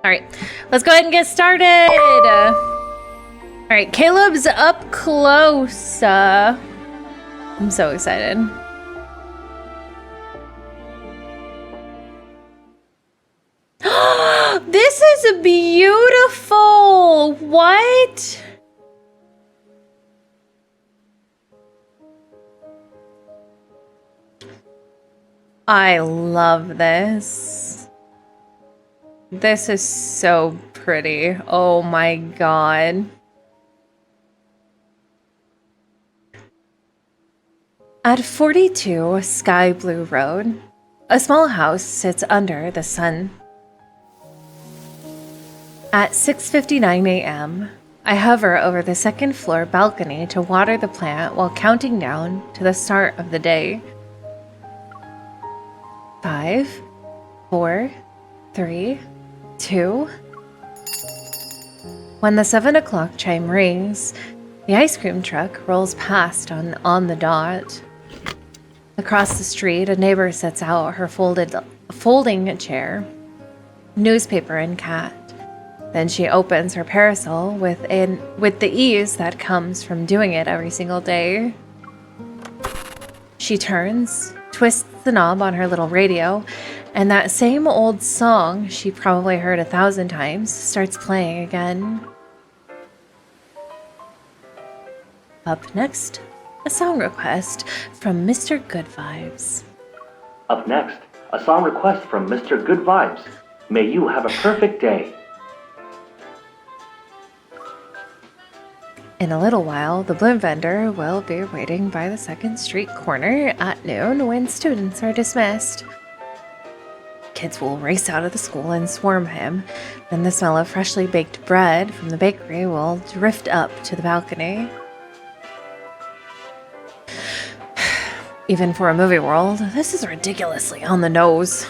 All right, let's go ahead and get started. All right, Caleb's up close. I'm so excited. This is beautiful. What? I love this. This is so pretty. Oh my god. At 42 Sky Blue Road, a small house sits under the sun. At 6:59 a.m., I hover over the second floor balcony to water the plant while counting down to the start of the day. 5, 4, 3, 2. When the 7 o'clock chime rings, the ice cream truck rolls past on the dot. Across the street, a neighbor sets out her folding chair, newspaper, and cat. Then she opens her parasol with the ease that comes from doing it every single day. She turns, twists the knob on her little radio, and that same old song she probably heard 1,000 times starts playing again. Up next, a song request from Mr. Good Vibes. Up next, a song request from Mr. Good Vibes. May you have a perfect day. In a little while, the balloon vendor will be waiting by the 2nd Street corner at noon when students are dismissed. Kids will race out of the school and swarm him. Then the smell of freshly baked bread from the bakery will drift up to the balcony. Even for a movie world, this is ridiculously on the nose.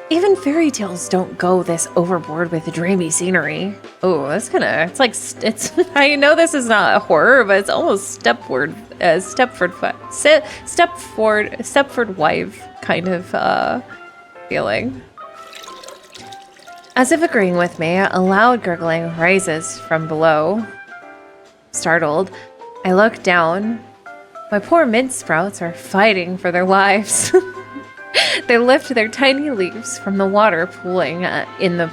Even fairy tales don't go this overboard with dreamy scenery. Oh, that's it's I know this is not a horror, but it's almost Stepford wife kind of feeling. As if agreeing with me, a loud gurgling rises from below. Startled, I look down. My poor mint sprouts are fighting for their lives. They lift their tiny leaves from the water pooling in the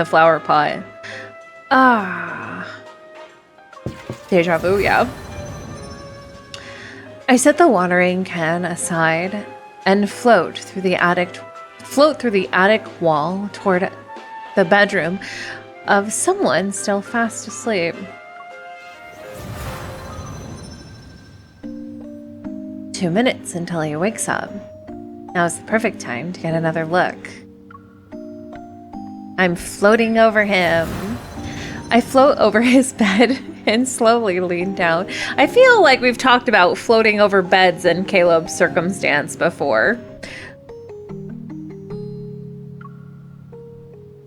flower pot. Ah. Deja vu, yeah. I set the watering can aside and float through the attic wall toward the bedroom of someone still fast asleep. 2 minutes until he wakes up. Now's the perfect time to get another look. I'm floating over him. I float over his bed and slowly lean down. I feel like we've talked about floating over beds in Caleb's circumstance before.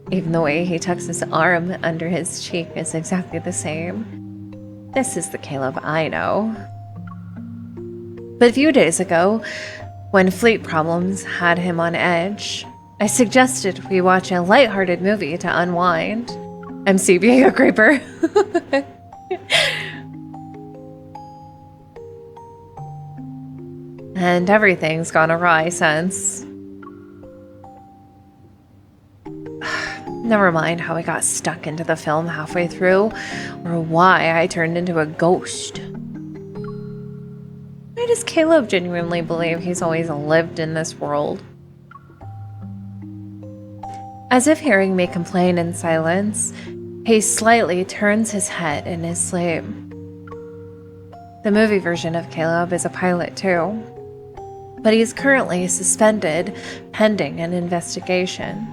Even the way he tucks his arm under his cheek is exactly the same. This is the Caleb I know. But a few days ago, when fleet problems had him on edge, I suggested we watch a lighthearted movie to unwind. MC being a creeper. And everything's gone awry since. Never mind how I got stuck into the film halfway through, or why I turned into a ghost. Why does Caleb genuinely believe he's always lived in this world? As if hearing me complain in silence, he slightly turns his head in his sleep. The movie version of Caleb is a pilot too, but he's currently suspended pending an investigation.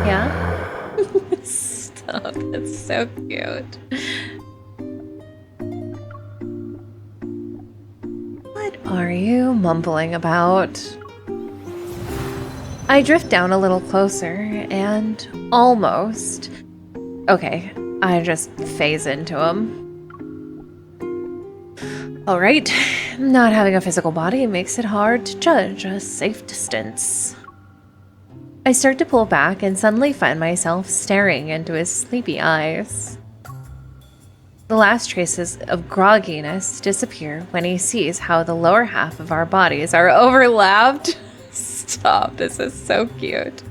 Yeah? Stop, that's so cute. What are you mumbling about? I drift down a little closer and almost... Okay, I just phase into him. Alright, not having a physical body makes it hard to judge a safe distance. I start to pull back and suddenly find myself staring into his sleepy eyes. The last traces of grogginess disappear when he sees how the lower half of our bodies are overlapped. Stop, this is so cute.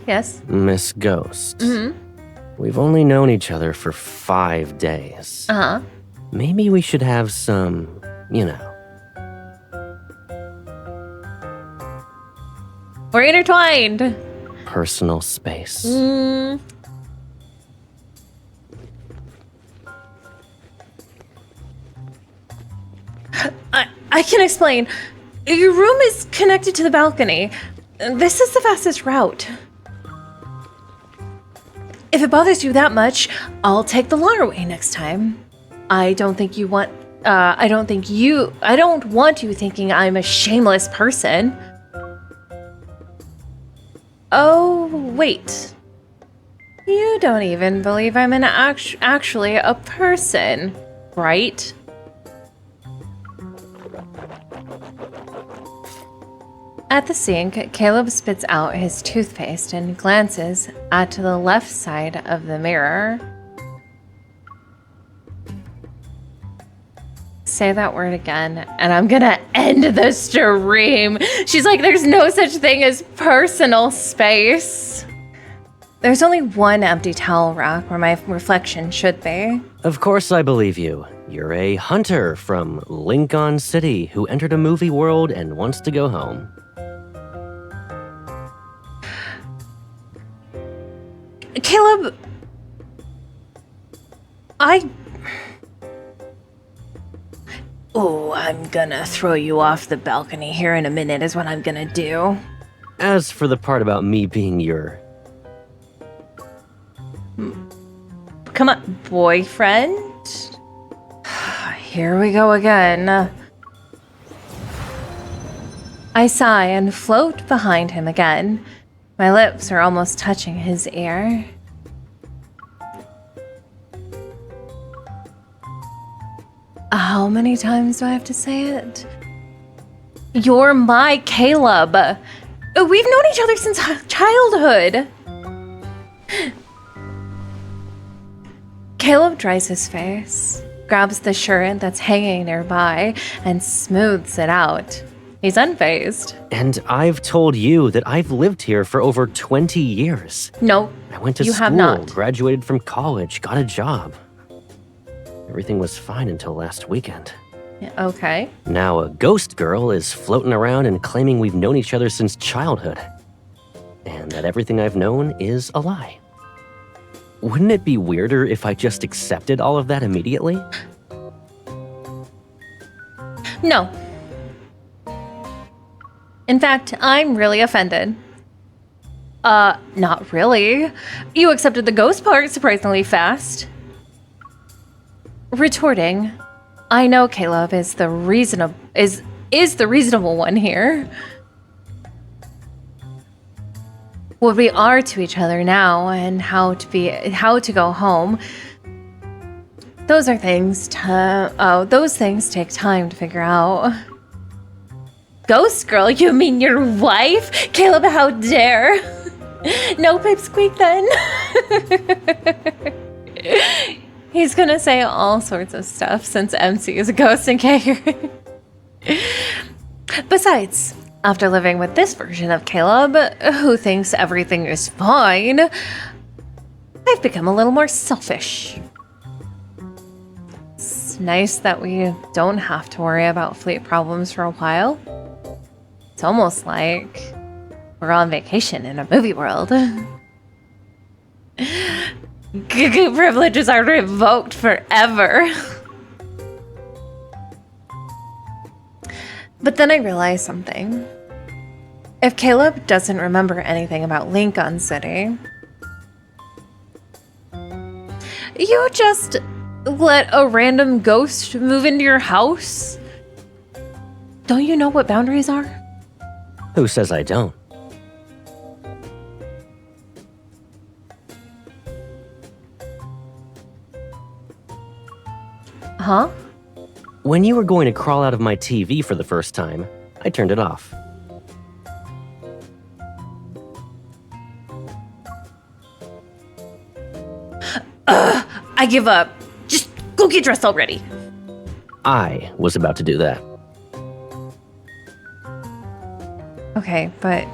Yes? Miss Ghost. We've only known each other for 5 days. Uh-huh. Maybe we should have some, We're intertwined. personal space. I can explain. Your room is connected to the balcony. This is the fastest route. If it bothers you that much, I'll take the longer way next time. I don't want you thinking I'm a shameless person. Oh, wait. You don't even believe I'm actually a person, right? At the sink, Caleb spits out his toothpaste and glances at the left side of the mirror. Say that word again, and I'm gonna end the stream. She's like, there's no such thing as personal space. There's only one empty towel rack where my reflection should be. Of course I believe you. You're a hunter from Lincoln City who entered a movie world and wants to go home. Caleb, I'm gonna throw you off the balcony here in a minute is what I'm gonna do. As for the part about me being your... Come on, boyfriend? Here we go again. I sigh and float behind him again. My lips are almost touching his ear. How many times do I have to say it? You're my Caleb. We've known each other since childhood. Caleb dries his face, grabs the shirt that's hanging nearby, and smooths it out. He's unfazed. And I've told you that I've lived here for over 20 years. No, I went to you school, have not. graduated from college, got a job. Everything was fine until last weekend. Okay. Now a ghost girl is floating around and claiming we've known each other since childhood. And that everything I've known is a lie. Wouldn't it be weirder if I just accepted all of that immediately? No. In fact, I'm really offended. Not really. You accepted the ghost part surprisingly fast. Retorting, I know Caleb is the reasonable one here. What we are to each other now and how to go home. Those things take time to figure out. Ghost girl, you mean your wife? Caleb, how dare? No pipsqueak then. He's gonna say all sorts of stuff since MC is a ghost and can't. Besides, after living with this version of Caleb, who thinks everything is fine, I've become a little more selfish. It's nice that we don't have to worry about fleet problems for a while. It's almost like we're on vacation in a movie world. Privileges are revoked forever. But then I realized something. If Caleb doesn't remember anything about Lincoln City, you just let a random ghost move into your house? Don't you know what boundaries are? Who says I don't? Huh? When you were going to crawl out of my TV for the first time, I turned it off. I give up. Just go get dressed already. I was about to do that. Okay, but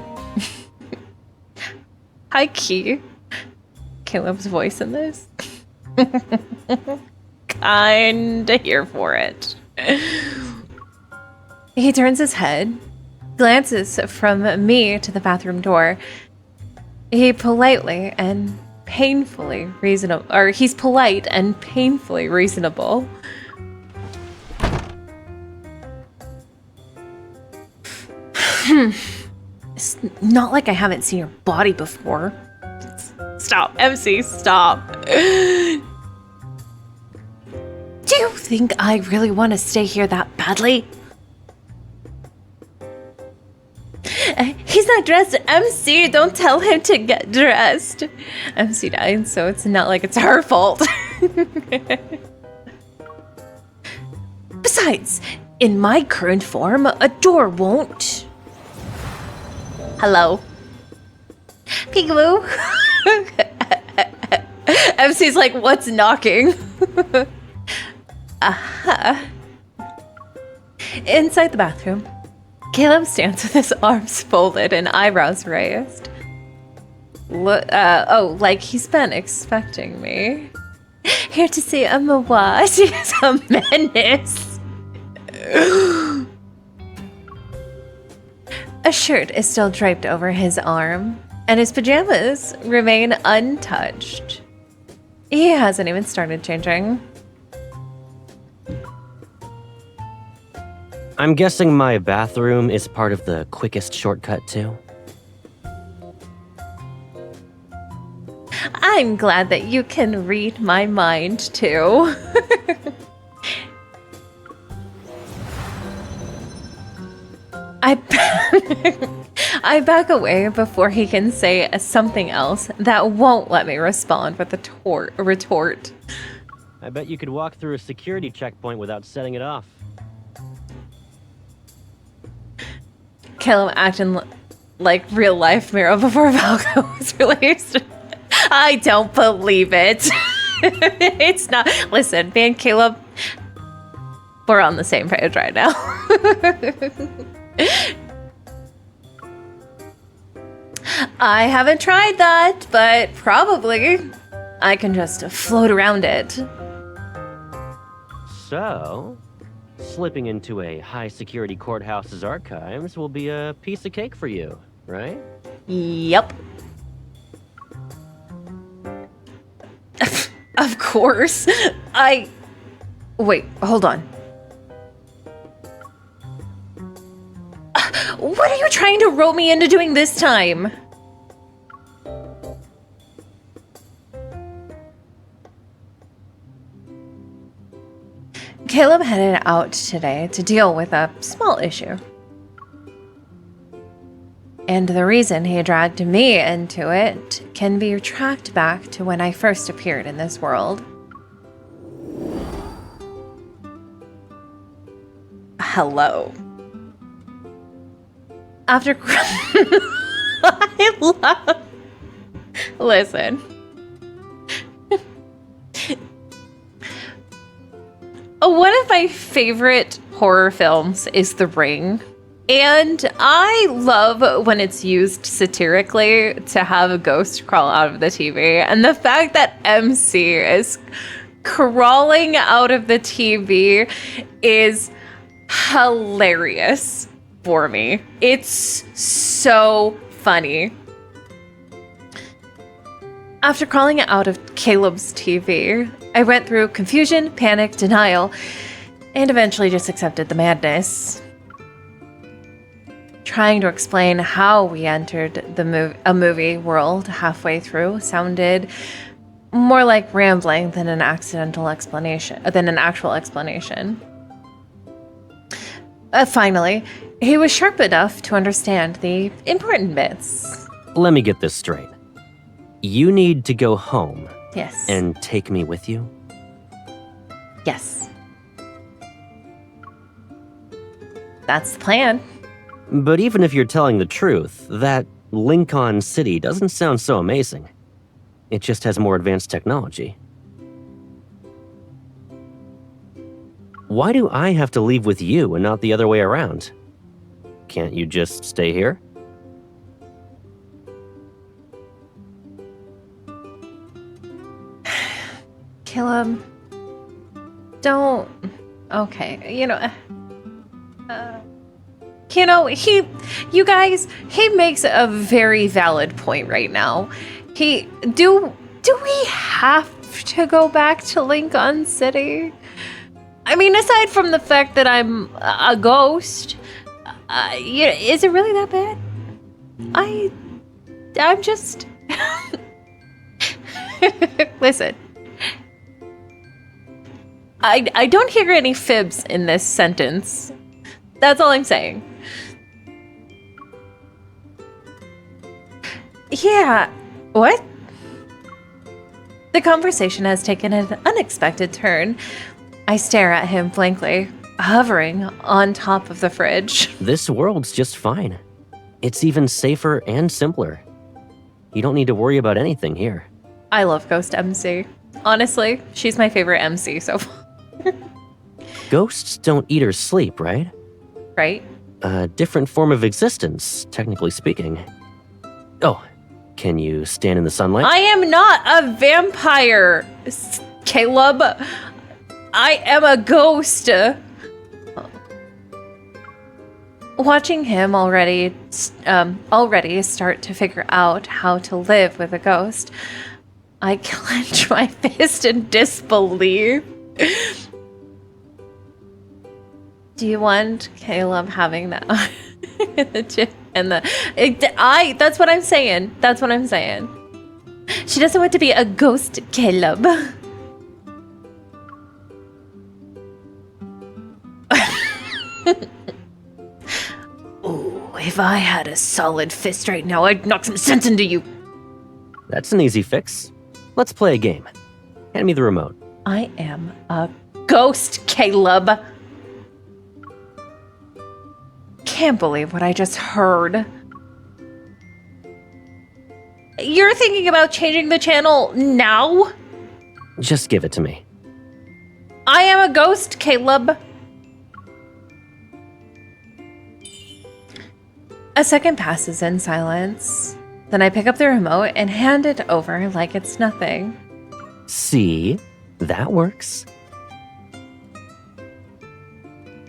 high key, Caleb's voice in this. Kinda here for it. He turns his head, glances from me to the bathroom door. He politely and painfully reasonable, or he's polite and painfully reasonable. It's not like I haven't seen your body before. Stop, MC, stop. Do you think I really want to stay here that badly? He's not dressed. MC, don't tell him to get dressed. MC died, so it's not like it's her fault. Besides, in my current form, a door won't. Hello. Peekaboo. MC's like, what's knocking? Inside the bathroom, Caleb stands with his arms folded and eyebrows raised. Like he's been expecting me. Here to say I'm a what? He's a menace. A shirt is still draped over his arm, and his pajamas remain untouched. He hasn't even started changing. I'm guessing my bathroom is part of the quickest shortcut, too? I'm glad that you can read my mind, too. I back away before he can say something else that won't let me respond with a retort. I bet you could walk through a security checkpoint without setting it off. Caleb acting like real life Miro before Valko was released. I don't believe it. It's not. Listen, me and Caleb, we're on the same page right now. I haven't tried that, but probably I can just float around it. So, slipping into a high-security courthouse's archives will be a piece of cake for you, right? Yep. Of course. Wait, hold on. What are you trying to rope me into doing this time? Caleb headed out today to deal with a small issue. And the reason he dragged me into it can be tracked back to when I first appeared in this world. Hello. After I love. Listen. One of my favorite horror films is The Ring. And I love when it's used satirically to have a ghost crawl out of the TV. And the fact that MC is crawling out of the TV is hilarious for me. It's so funny. After crawling out of Caleb's TV, I went through confusion, panic, denial, and eventually just accepted the madness. Trying to explain how we entered a movie world halfway through sounded more like rambling than an actual explanation. Finally, he was sharp enough to understand the important bits. Let me get this straight. You need to go home. Yes. And take me with you? Yes. That's the plan. But even if you're telling the truth, that Lincoln City doesn't sound so amazing. It just has more advanced technology. Why do I have to leave with you and not the other way around? Can't you just stay here? Caleb, don't. Okay, you guys, he makes a very valid point right now. Do we have to go back to Lincoln City? I mean, aside from the fact that I'm a ghost, is it really that bad? I'm just. Listen. I don't hear any fibs in this sentence. That's all I'm saying. Yeah, what? The conversation has taken an unexpected turn. I stare at him blankly, hovering on top of the fridge. This world's just fine. It's even safer and simpler. You don't need to worry about anything here. I love Ghost MC. Honestly, she's my favorite MC so far. Ghosts don't eat or sleep, right? Right? A different form of existence, technically speaking. Oh, can you stand in the sunlight? I am not a vampire, Caleb. I am a ghost. Watching him already start to figure out how to live with a ghost, I clench my fist in disbelief. Do you want Caleb having that in the gym? That's what I'm saying. That's what I'm saying. She doesn't want to be a ghost, Caleb. Ooh, if I had a solid fist right now, I'd knock some sense into you. That's an easy fix. Let's play a game. Hand me the remote. I am a ghost, Caleb. Can't believe what I just heard. You're thinking about changing the channel now? Just give it to me. I am a ghost, Caleb. A second passes in silence. Then I pick up the remote and hand it over like it's nothing. See? That works.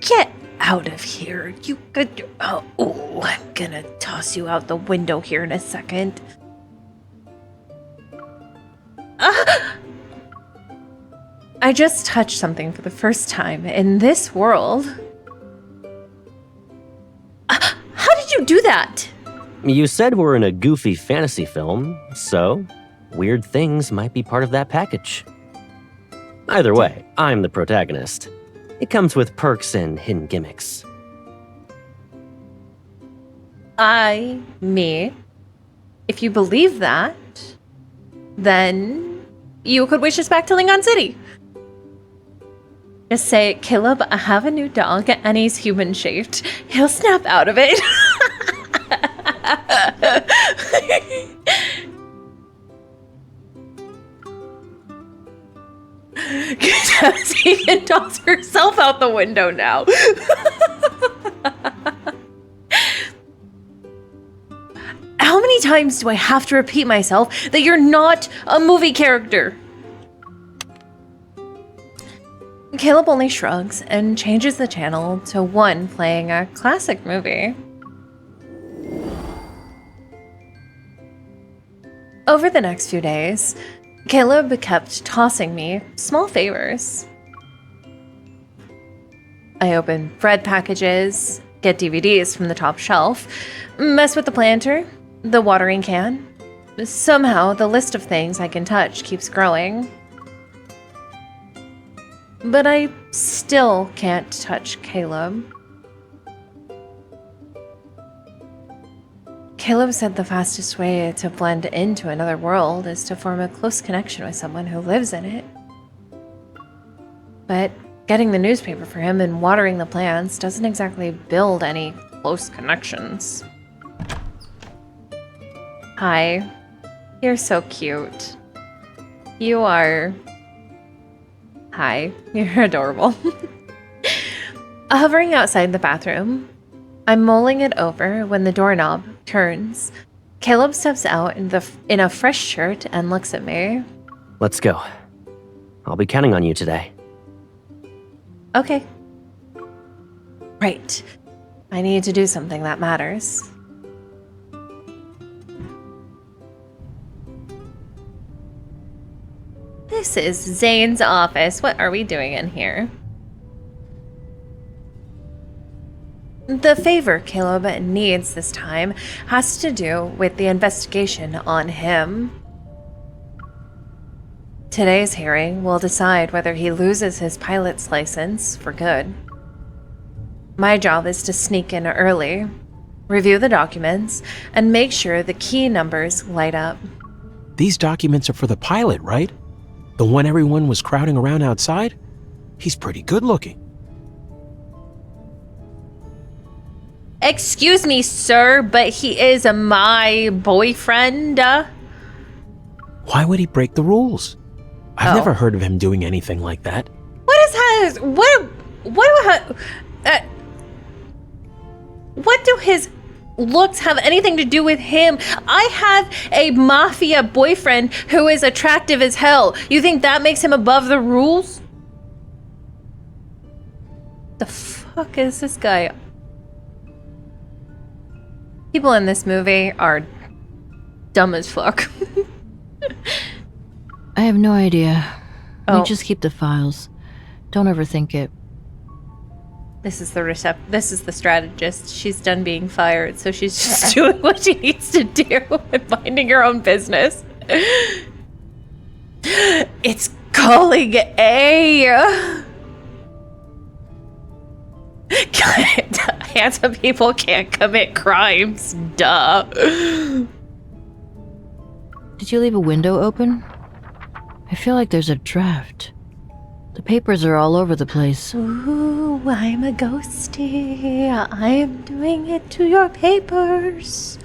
Get out of here, you good. Oh, I'm gonna toss you out the window here in a second. I just touched something for the first time in this world. How did you do that? You said we're in a goofy fantasy film, so weird things might be part of that package. Either way, I'm the protagonist. It comes with perks and hidden gimmicks. If you believe that, then you could wish us back to Lincoln City. Just say, Caleb, I have a new dog and he's human shaped. He'll snap out of it. She can toss herself out the window now. How many times do I have to repeat myself that you're not a movie character? Caleb only shrugs and changes the channel to one playing a classic movie. Over the next few days, Caleb kept tossing me small favors. I open bread packages, get DVDs from the top shelf, mess with the planter, the watering can. Somehow, the list of things I can touch keeps growing. But I still can't touch Caleb. Caleb said the fastest way to blend into another world is to form a close connection with someone who lives in it. But Getting the newspaper for him and watering the plants doesn't exactly build any close connections. Hi. You're so cute. You are... Hi. You're adorable. Hovering outside the bathroom, I'm mulling it over when the doorknob turns. Caleb steps out in a fresh shirt and looks at me. Let's go. I'll be counting on you today. Okay. Right. I need to do something that matters. This is Zane's office. What are we doing in here? The favor Caleb needs this time has to do with the investigation on him. Today's hearing will decide whether he loses his pilot's license for good. My job is to sneak in early, review the documents, and make sure the key numbers light up. These documents are for the pilot, right? The one everyone was crowding around outside? He's pretty good looking. Excuse me, sir, but he is my boyfriend. Why would he break the rules? I've Oh. never heard of him doing anything like that. What do his looks have anything to do with him? I have a mafia boyfriend who is attractive as hell. You think that makes him above the rules? The fuck is this guy? People in this movie are dumb as fuck. I have no idea. Oh. We just keep the files. Don't overthink it. This is the strategist. She's done being fired, so she's just doing what she needs to do and minding her own business. It's calling A. Handsome people can't commit crimes. Duh. Did you leave a window open? I feel like there's a draft. The papers are all over the place. Ooh, I'm a ghosty. I'm doing it to your papers.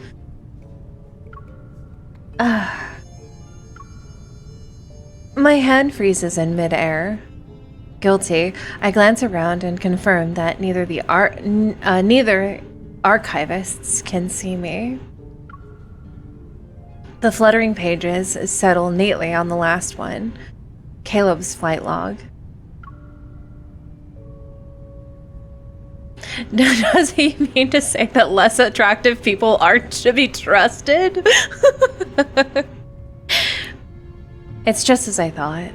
My hand freezes in midair. Guilty, I glance around and confirm that neither archivists can see me. The fluttering pages settle neatly on the last one, Caleb's flight log. Does he mean to say that less attractive people aren't to be trusted? It's just as I thought.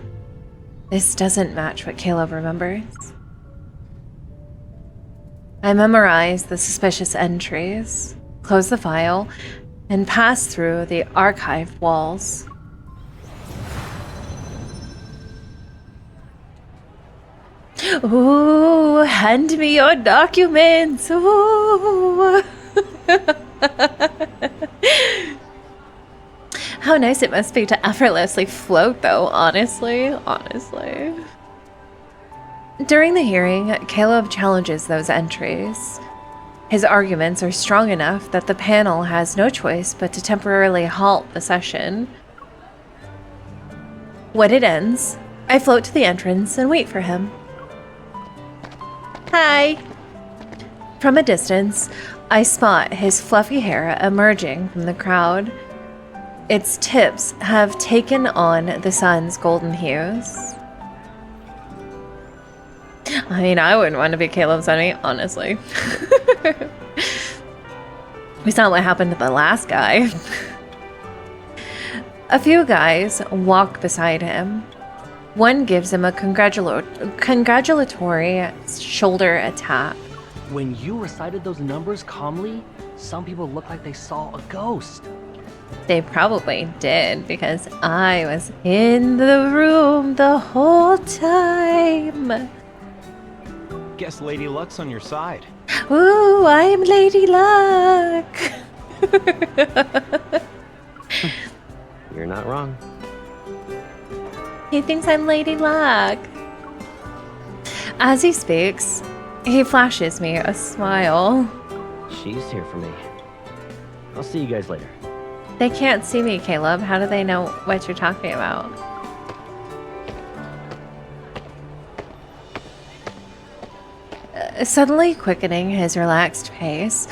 This doesn't match what Caleb remembers. I memorize the suspicious entries, close the file, and pass through the archive walls. Ooh, hand me your documents. Ooh. How nice it must be to effortlessly float, though, honestly. During the hearing, Caleb challenges those entries. His arguments are strong enough that the panel has no choice but to temporarily halt the session. When it ends, I float to the entrance and wait for him. Hi! From a distance, I spot his fluffy hair emerging from the crowd. Its tips have taken on the sun's golden hues. I mean, I wouldn't want to be Caleb's enemy, honestly. We saw what happened to the last guy. A few guys walk beside him. One gives him a congratulatory shoulder tap. When you recited those numbers calmly, some people looked like they saw a ghost. They probably did, because I was in the room the whole time. Guess Lady Luck's on your side. Ooh, I'm Lady Luck. You're not wrong. He thinks I'm Lady Luck. As he speaks, he flashes me a smile. She's here for me. I'll see you guys later. They can't see me, Caleb. How do they know what you're talking about? Suddenly quickening his relaxed pace,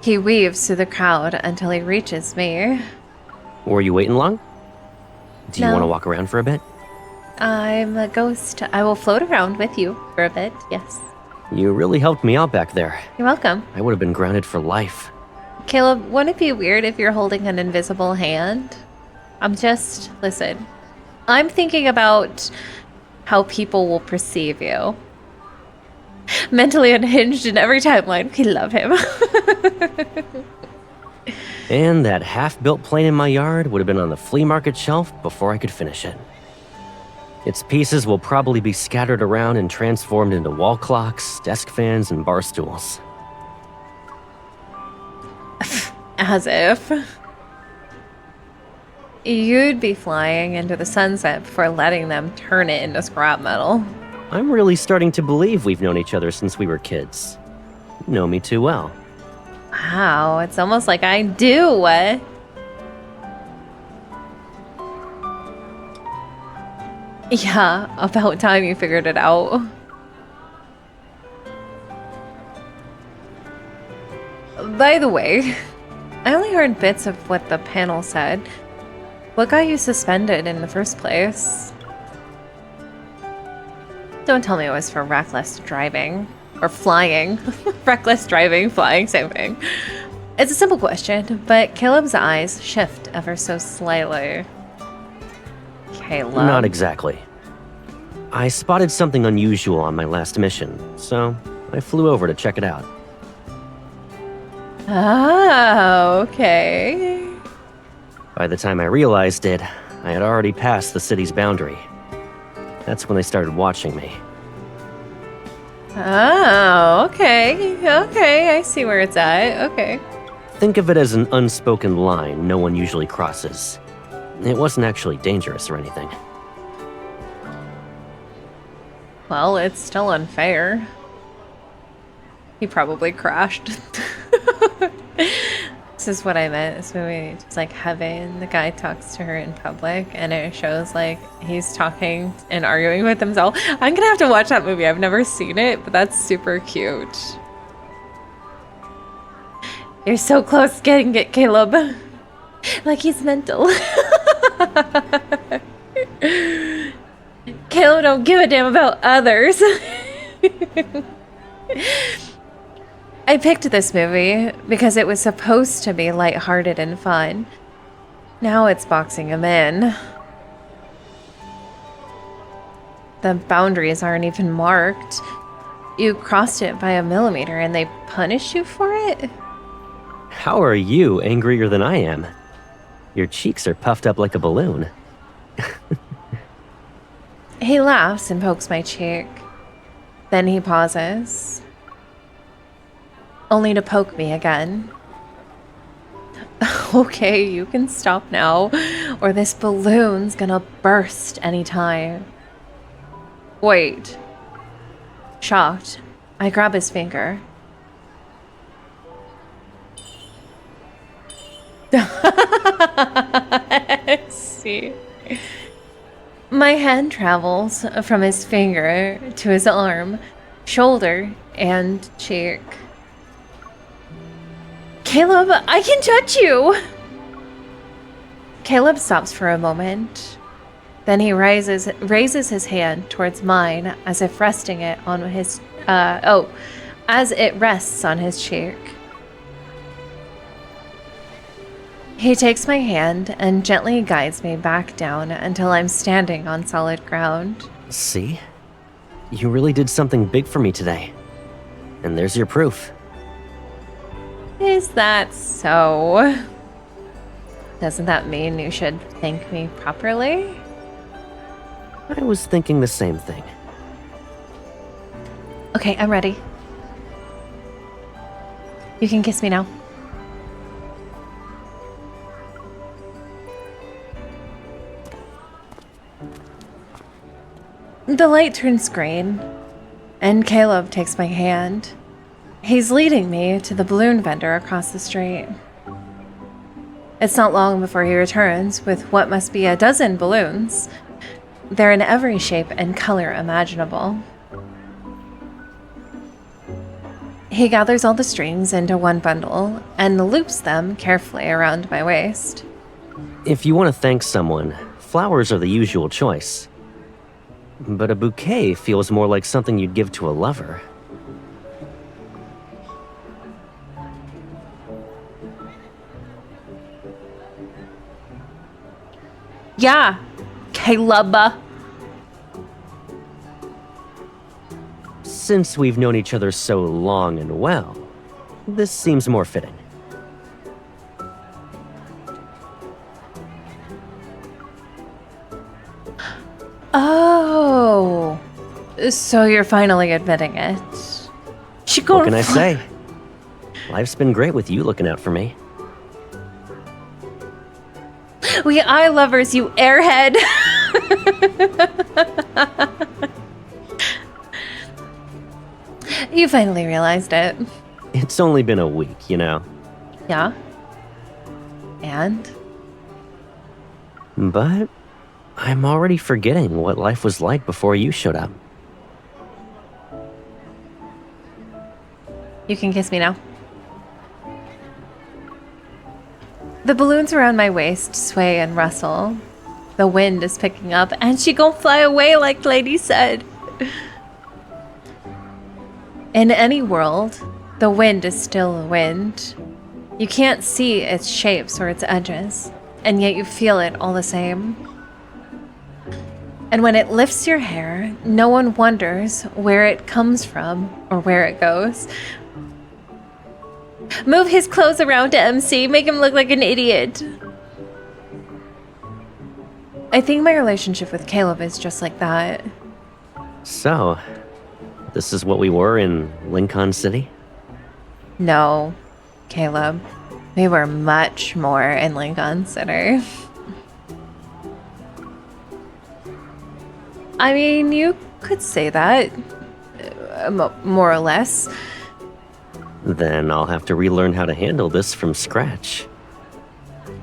he weaves through the crowd until he reaches me. Were you waiting long? Do you No. want to walk around for a bit? I'm a ghost. I will float around with you for a bit, yes. You really helped me out back there. You're welcome. I would have been grounded for life. Caleb, wouldn't it be weird if you're holding an invisible hand? Listen. I'm thinking about how people will perceive you. Mentally unhinged in every timeline. We love him. And that half-built plane in my yard would have been on the flea market shelf before I could finish it. Its pieces will probably be scattered around and transformed into wall clocks, desk fans, and bar stools. As if. You'd be flying into the sunset before letting them turn it into scrap metal. I'm really starting to believe we've known each other since we were kids. You know me too well. Wow, it's almost like I do. Yeah, about time you figured it out. By the way, I only heard bits of what the panel said. What got you suspended in the first place? Don't tell me it was for reckless driving. Or flying. Reckless driving, flying, same thing. It's a simple question, but Caleb's eyes shift ever so slightly. Caleb. Not exactly. I spotted something unusual on my last mission, so I flew over to check it out. Oh, okay. By the time I realized it, I had already passed the city's boundary. That's when they started watching me. Oh, okay. Okay, I see where it's at. Okay. Think of it as an unspoken line no one usually crosses. It wasn't actually dangerous or anything. Well, it's still unfair. He probably crashed. This is what I meant. This movie, it's like heaven. The guy talks to her in public, and it shows like he's talking and arguing with himself. I'm gonna have to watch that movie. I've never seen it, but that's super cute. You're so close to getting it, Caleb. Like he's mental. Caleb don't give a damn about others. I picked this movie because it was supposed to be lighthearted and fun. Now it's boxing him in. The boundaries aren't even marked. You crossed it by a millimeter and they punish you for it? How are you angrier than I am? Your cheeks are puffed up like a balloon. He laughs and pokes my cheek. Then he pauses. Only to poke me again. Okay, you can stop now, or this balloon's gonna burst anytime. Wait. Shocked, I grab his finger. See. My hand travels from his finger to his arm, shoulder, and cheek. Caleb, I can touch you! Caleb stops for a moment. Then he raises his hand towards mine as if resting it on his, as it rests on his cheek. He takes my hand and gently guides me back down until I'm standing on solid ground. See? You really did something big for me today. And there's your proof. Is that so? Doesn't that mean you should thank me properly? I was thinking the same thing. Okay, I'm ready. You can kiss me now. The light turns green. And Caleb takes my hand. He's leading me to the balloon vendor across the street. It's not long before he returns with what must be a dozen balloons. They're in every shape and color imaginable. He gathers all the strings into one bundle and loops them carefully around my waist. If you want to thank someone, flowers are the usual choice. But a bouquet feels more like something you'd give to a lover. Yeah, Caleb. Since we've known each other so long and well, this seems more fitting. Oh, so you're finally admitting it. What can I say? Life's been great with you looking out for me. We eye lovers, you airhead. You finally realized it. It's only been a week, you know. Yeah? And? But I'm already forgetting what life was like before you showed up. You can kiss me now. The balloons around my waist sway and rustle. The wind is picking up, and she gon' fly away like Lady said. In any world, the wind is still a wind. You can't see its shapes or its edges, and yet you feel it all the same. And when it lifts your hair, no one wonders where it comes from or where it goes. Move his clothes around to MC, make him look like an idiot. I think my relationship with Caleb is just like that. So, this is what we were in Lincoln City? No, Caleb. We were much more in Lincoln City. I mean, you could say that. More or less. Then I'll have to relearn how to handle this from scratch.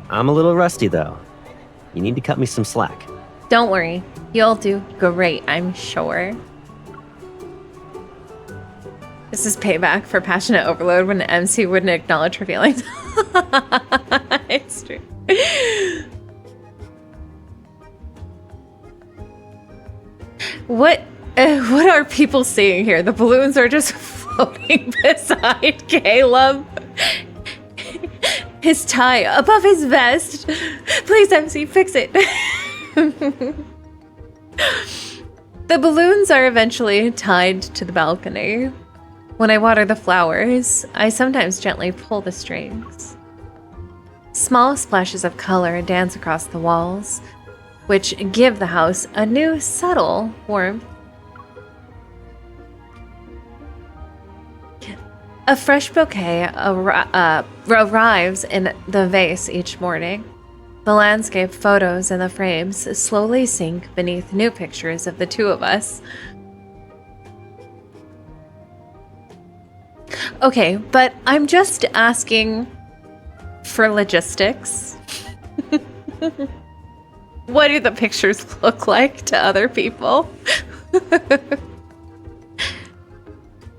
I'm a little rusty, though. You need to cut me some slack. Don't worry. You'll do great, I'm sure. This is payback for passionate overload when the MC wouldn't acknowledge her feelings. It's true. What are people seeing here? The balloons are just floating beside Caleb. His tie above his vest. Please, MC, fix it. The balloons are eventually tied to the balcony. When I water the flowers, I sometimes gently pull the strings. Small splashes of color dance across the walls, which give the house a new subtle warmth. A fresh bouquet arrives in the vase each morning. The landscape photos in the frames slowly sink beneath new pictures of the two of us. Okay, but I'm just asking for logistics. What do the pictures look like to other people?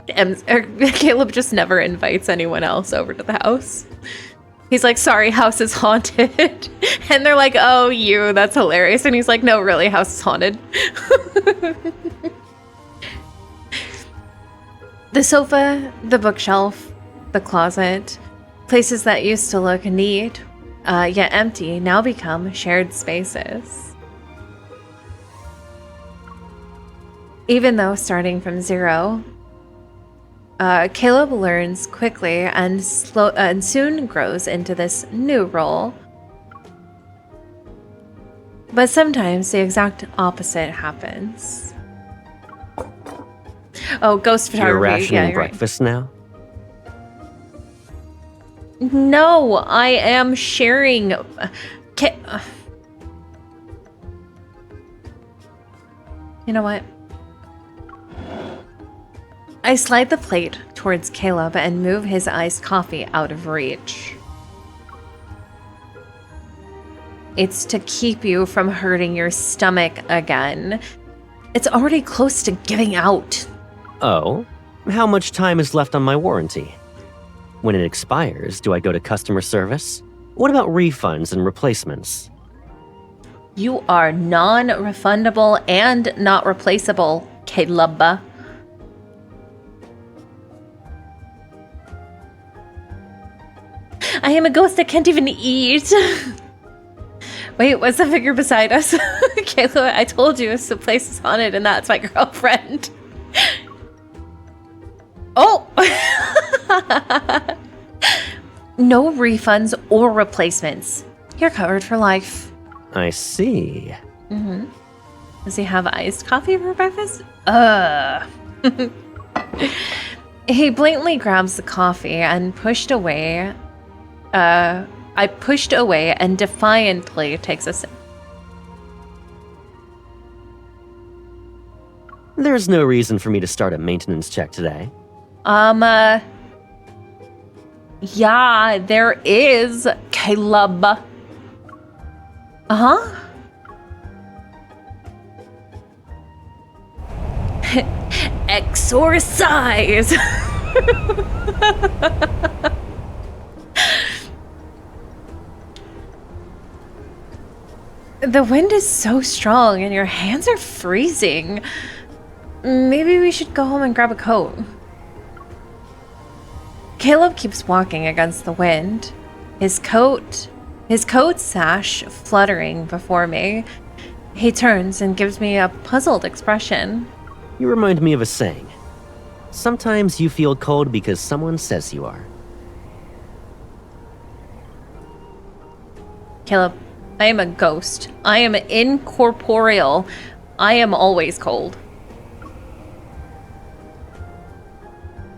Caleb just never invites anyone else over to the house. He's like, sorry, house is haunted. And they're like, oh, you, that's hilarious. And he's like, no, really, house is haunted. The sofa, the bookshelf, the closet, places that used to look neat, yet empty, now become shared spaces. Even though starting from zero, Caleb learns quickly and soon grows into this new role. But sometimes the exact opposite happens. Oh, ghost photography. You're rationing you're breakfast now? right. No, I am sharing. You know what? I slide the plate towards Caleb and move his iced coffee out of reach. It's to keep you from hurting your stomach again. It's already close to giving out. Oh? How much time is left on my warranty? When it expires, do I go to customer service? What about refunds and replacements? You are non-refundable and not replaceable, Caleb. I am a ghost that can't even eat. Wait, what's the figure beside us? Caleb, I told you the place is haunted and that's my girlfriend. Oh! No refunds or replacements. You're covered for life. I see. Mm-hmm. Does he have iced coffee for breakfast? He blatantly grabs the coffee and pushed away. I pushed away and defiantly takes a sip. There's no reason for me to start a maintenance check today. Yeah, there is, Caleb. Uh-huh. Exorcise! The wind is so strong and your hands are freezing. Maybe we should go home and grab a coat. Caleb keeps walking against the wind, his coat sash fluttering before me. He turns and gives me a puzzled expression. You remind me of a saying. Sometimes you feel cold because someone says you are. Caleb, I am a ghost. I am incorporeal. I am always cold.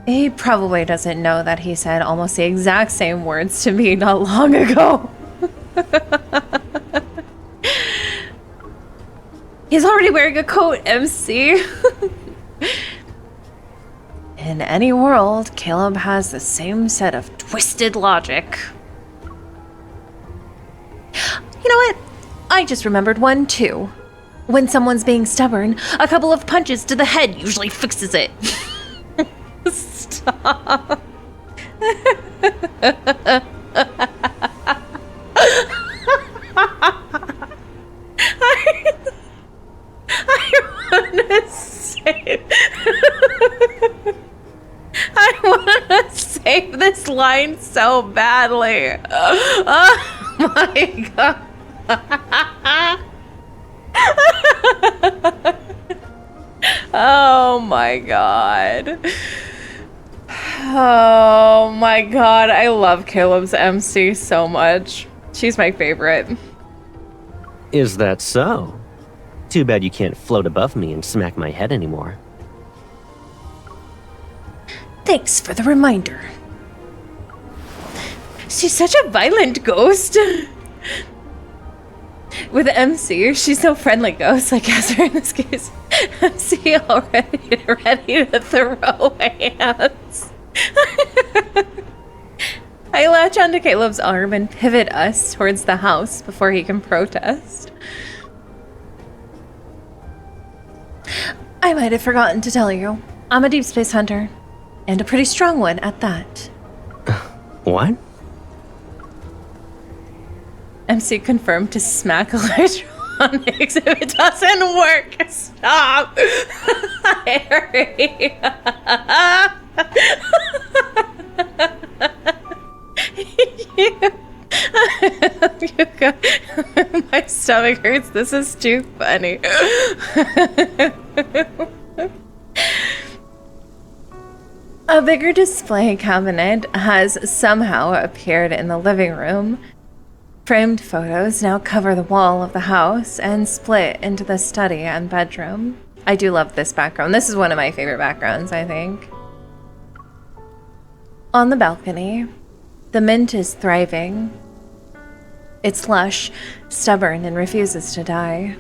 He probably doesn't know that he said almost the exact same words to me not long ago. He's already wearing a coat, MC. In any world, Caleb has the same set of twisted logic. You know what? I just remembered one too. When someone's being stubborn, a couple of punches to the head usually fixes it. Stop. I want to save this line so badly. Oh my god. Oh my god. Oh my god. I love Caleb's MC so much. She's my favorite. Is that so? Too bad you can't float above me and smack my head anymore. Thanks for the reminder. She's such a violent ghost. With MC, she's no friendly ghost like Ezra in this case. MC already ready to throw hands. I latch onto Caleb's arm and pivot us towards the house before he can protest. I might have forgotten to tell you, I'm a deep space hunter, and a pretty strong one at that. What? MC confirmed to smack electronics if it doesn't work. Stop! Harry! You go. My stomach hurts. This is too funny. A bigger display cabinet has somehow appeared in the living room. Framed photos now cover the wall of the house and split into the study and bedroom. I do love this background. This is one of my favorite backgrounds, I think. On the balcony, the mint is thriving. It's lush, stubborn, and refuses to die.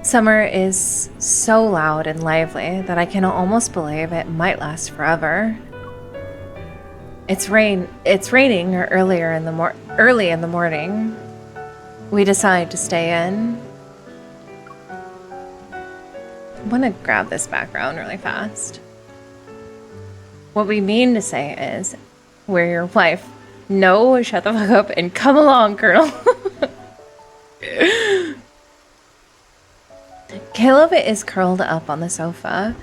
Summer is so loud and lively that I can almost believe it might last forever. It's raining early in the morning. We decide to stay in. I want to grab this background really fast. What we mean to say is, we're your wife. No, shut the fuck up and come along, Colonel. Caleb is curled up on the sofa.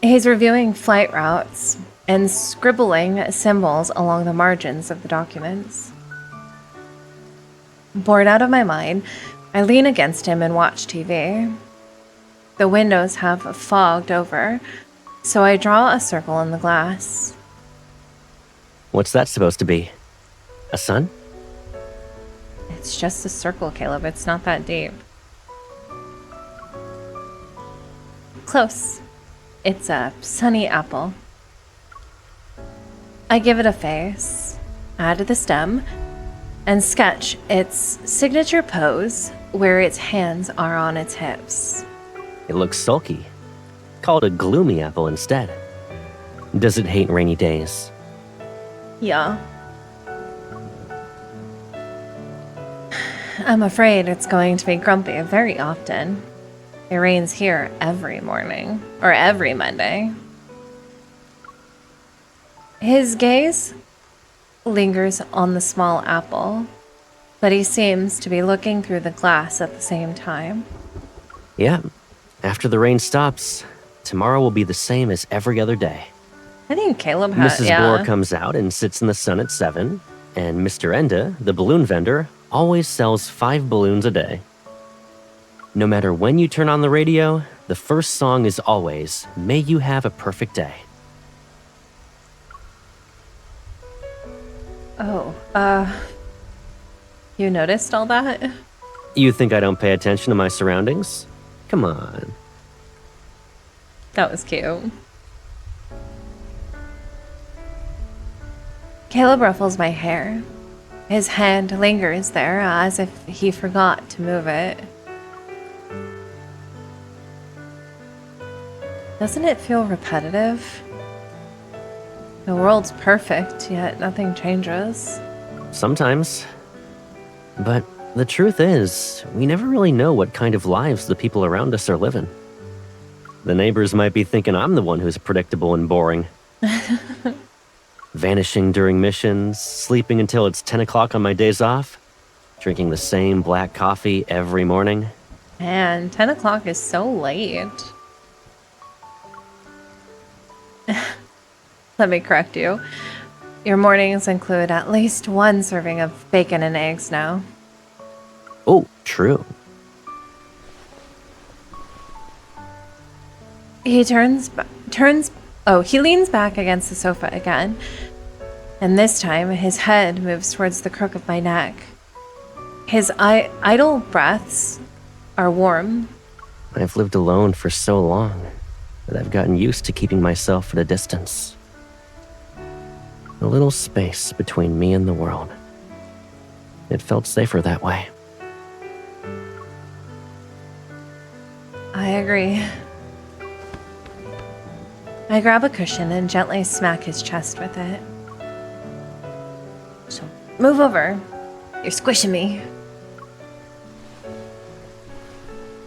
He's reviewing flight routes and scribbling symbols along the margins of the documents. Bored out of my mind, I lean against him and watch TV. The windows have fogged over, so I draw a circle in the glass. What's that supposed to be? A sun? It's just a circle, Caleb. It's not that deep. Close. It's a sunny apple. I give it a face, add the stem, and sketch its signature pose where its hands are on its hips. It looks sulky. Call it a gloomy apple instead. Does it hate rainy days? Yeah. I'm afraid it's going to be grumpy very often. It rains here every morning, or every Monday. His gaze lingers on the small apple, but he seems to be looking through the glass at the same time. Yeah. After the rain stops, tomorrow will be the same as every other day. I think Caleb has, Mrs. Bohr comes out and sits in the sun at 7, and Mr. Enda, the balloon vendor, always sells 5 balloons a day. No matter when you turn on the radio, the first song is always, "May you have a perfect day." Oh, you noticed all that? You think I don't pay attention to my surroundings? Come on. That was cute. Caleb ruffles my hair. His hand lingers there as if he forgot to move it. Doesn't it feel repetitive? The world's perfect, yet nothing changes. Sometimes. But the truth is, we never really know what kind of lives the people around us are living. The neighbors might be thinking I'm the one who's predictable and boring. Vanishing during missions, sleeping until it's 10 o'clock on my days off, drinking the same black coffee every morning. Man, 10 o'clock is so late. Let me correct you. Your mornings include at least 1 serving of bacon and eggs now. Oh, true. He he leans back against the sofa again. And this time, his head moves towards the crook of my neck. His idle breaths are warm. I've lived alone for so long that I've gotten used to keeping myself at a distance. A little space between me and the world. It felt safer that way. I agree. I grab a cushion and gently smack his chest with it. So, move over. You're squishing me.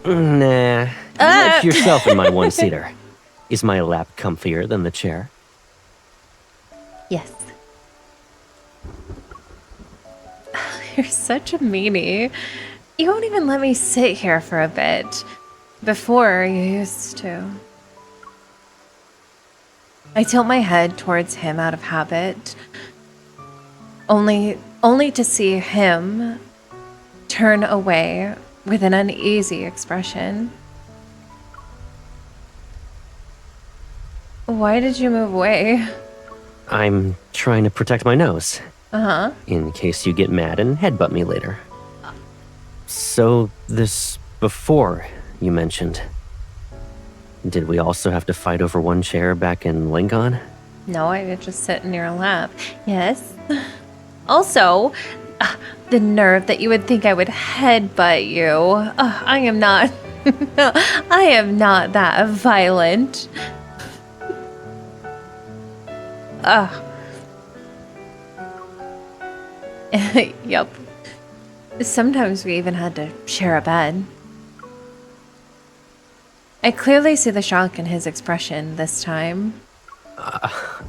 Nah. Lift yourself in my one-seater. Is my lap comfier than the chair? Yes. You're such a meanie. You won't even let me sit here for a bit. Before, you used to. I tilt my head towards him out of habit, only to see him turn away with an uneasy expression. Why did you move away? I'm trying to protect my nose. Uh-huh. In case you get mad and headbutt me later. So, this before you mentioned. Did we also have to fight over one chair back in Lincoln? No, I could just sit in your lap. Yes. Also, the nerve that you would think I would headbutt you. I am not No, I am not that violent. Ugh. Yup. Sometimes we even had to share a bed. I clearly see the shock in his expression this time.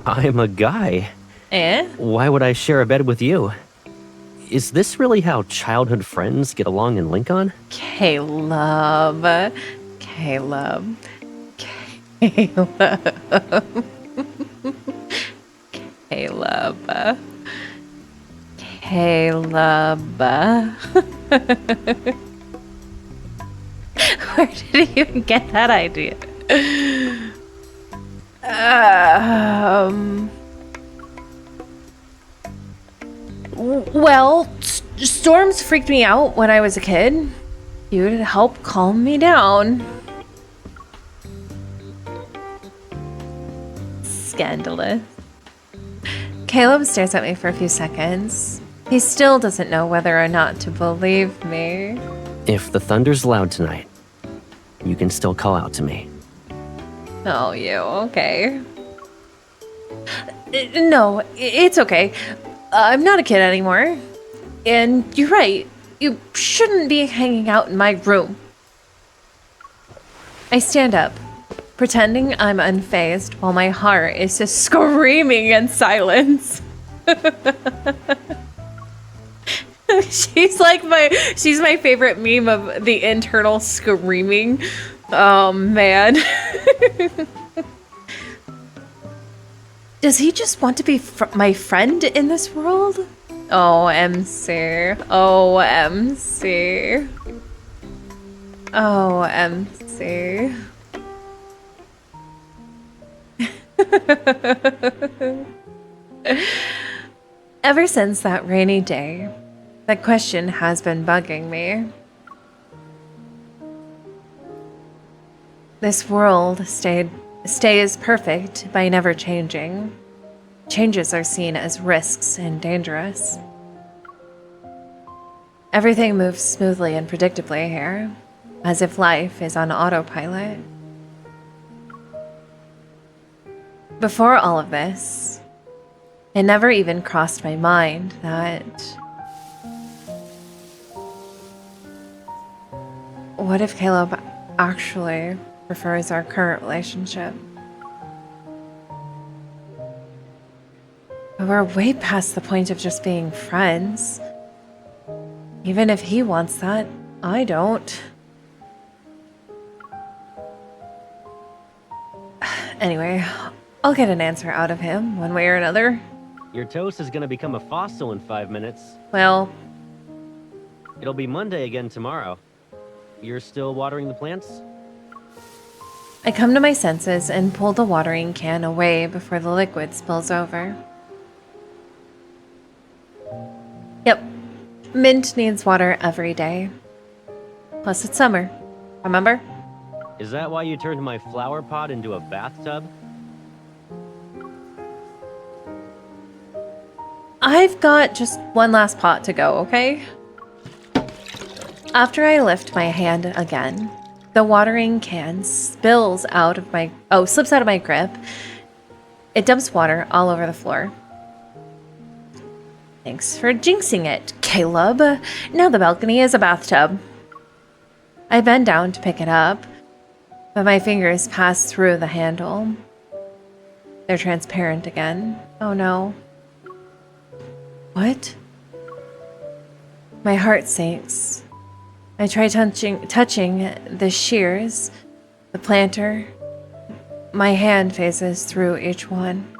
I'm a guy. Eh? Why would I share a bed with you? Is this really how childhood friends get along in Lincoln? Caleb. Caleb. Caleb. Caleb. Caleb. Where did he even get that idea? Well, storms freaked me out when I was a kid. You'd help calm me down. Scandalous. Caleb stares at me for a few seconds. He still doesn't know whether or not to believe me. If the thunder's loud tonight, you can still call out to me. Oh, you, okay. No, it's okay. I'm not a kid anymore. And you're right, you shouldn't be hanging out in my room. I stand up, pretending I'm unfazed while my heart is just screaming in silence. She's my favorite meme of the internal screaming. Oh man. Does he just want to be my friend in this world? OMC. OMC. OMC. Ever since that rainy day, that question has been bugging me. This world stays perfect by never changing. Changes are seen as risks and dangerous. Everything moves smoothly and predictably here, as if life is on autopilot. Before all of this, it never even crossed my mind that... What if Caleb actually prefers our current relationship? But we're way past the point of just being friends. Even if he wants that, I don't. Anyway, I'll get an answer out of him one way or another. Your toast is gonna become a fossil in 5 minutes. Well, It'll be Monday again tomorrow. You're still watering the plants? I come to my senses and pull the watering can away before the liquid spills over. Yep, mint needs water every day. Plus it's summer, remember? Is that why you turned my flower pot into a bathtub? I've got just one last pot to go, okay? After I lift my hand again, the watering can slips out of my grip. It dumps water all over the floor. Thanks for jinxing it, Caleb. Now the balcony is a bathtub. I bend down to pick it up, but my fingers pass through the handle. They're transparent again. Oh no. What? My heart sinks. I try touching the shears, the planter. My hand phases through each one.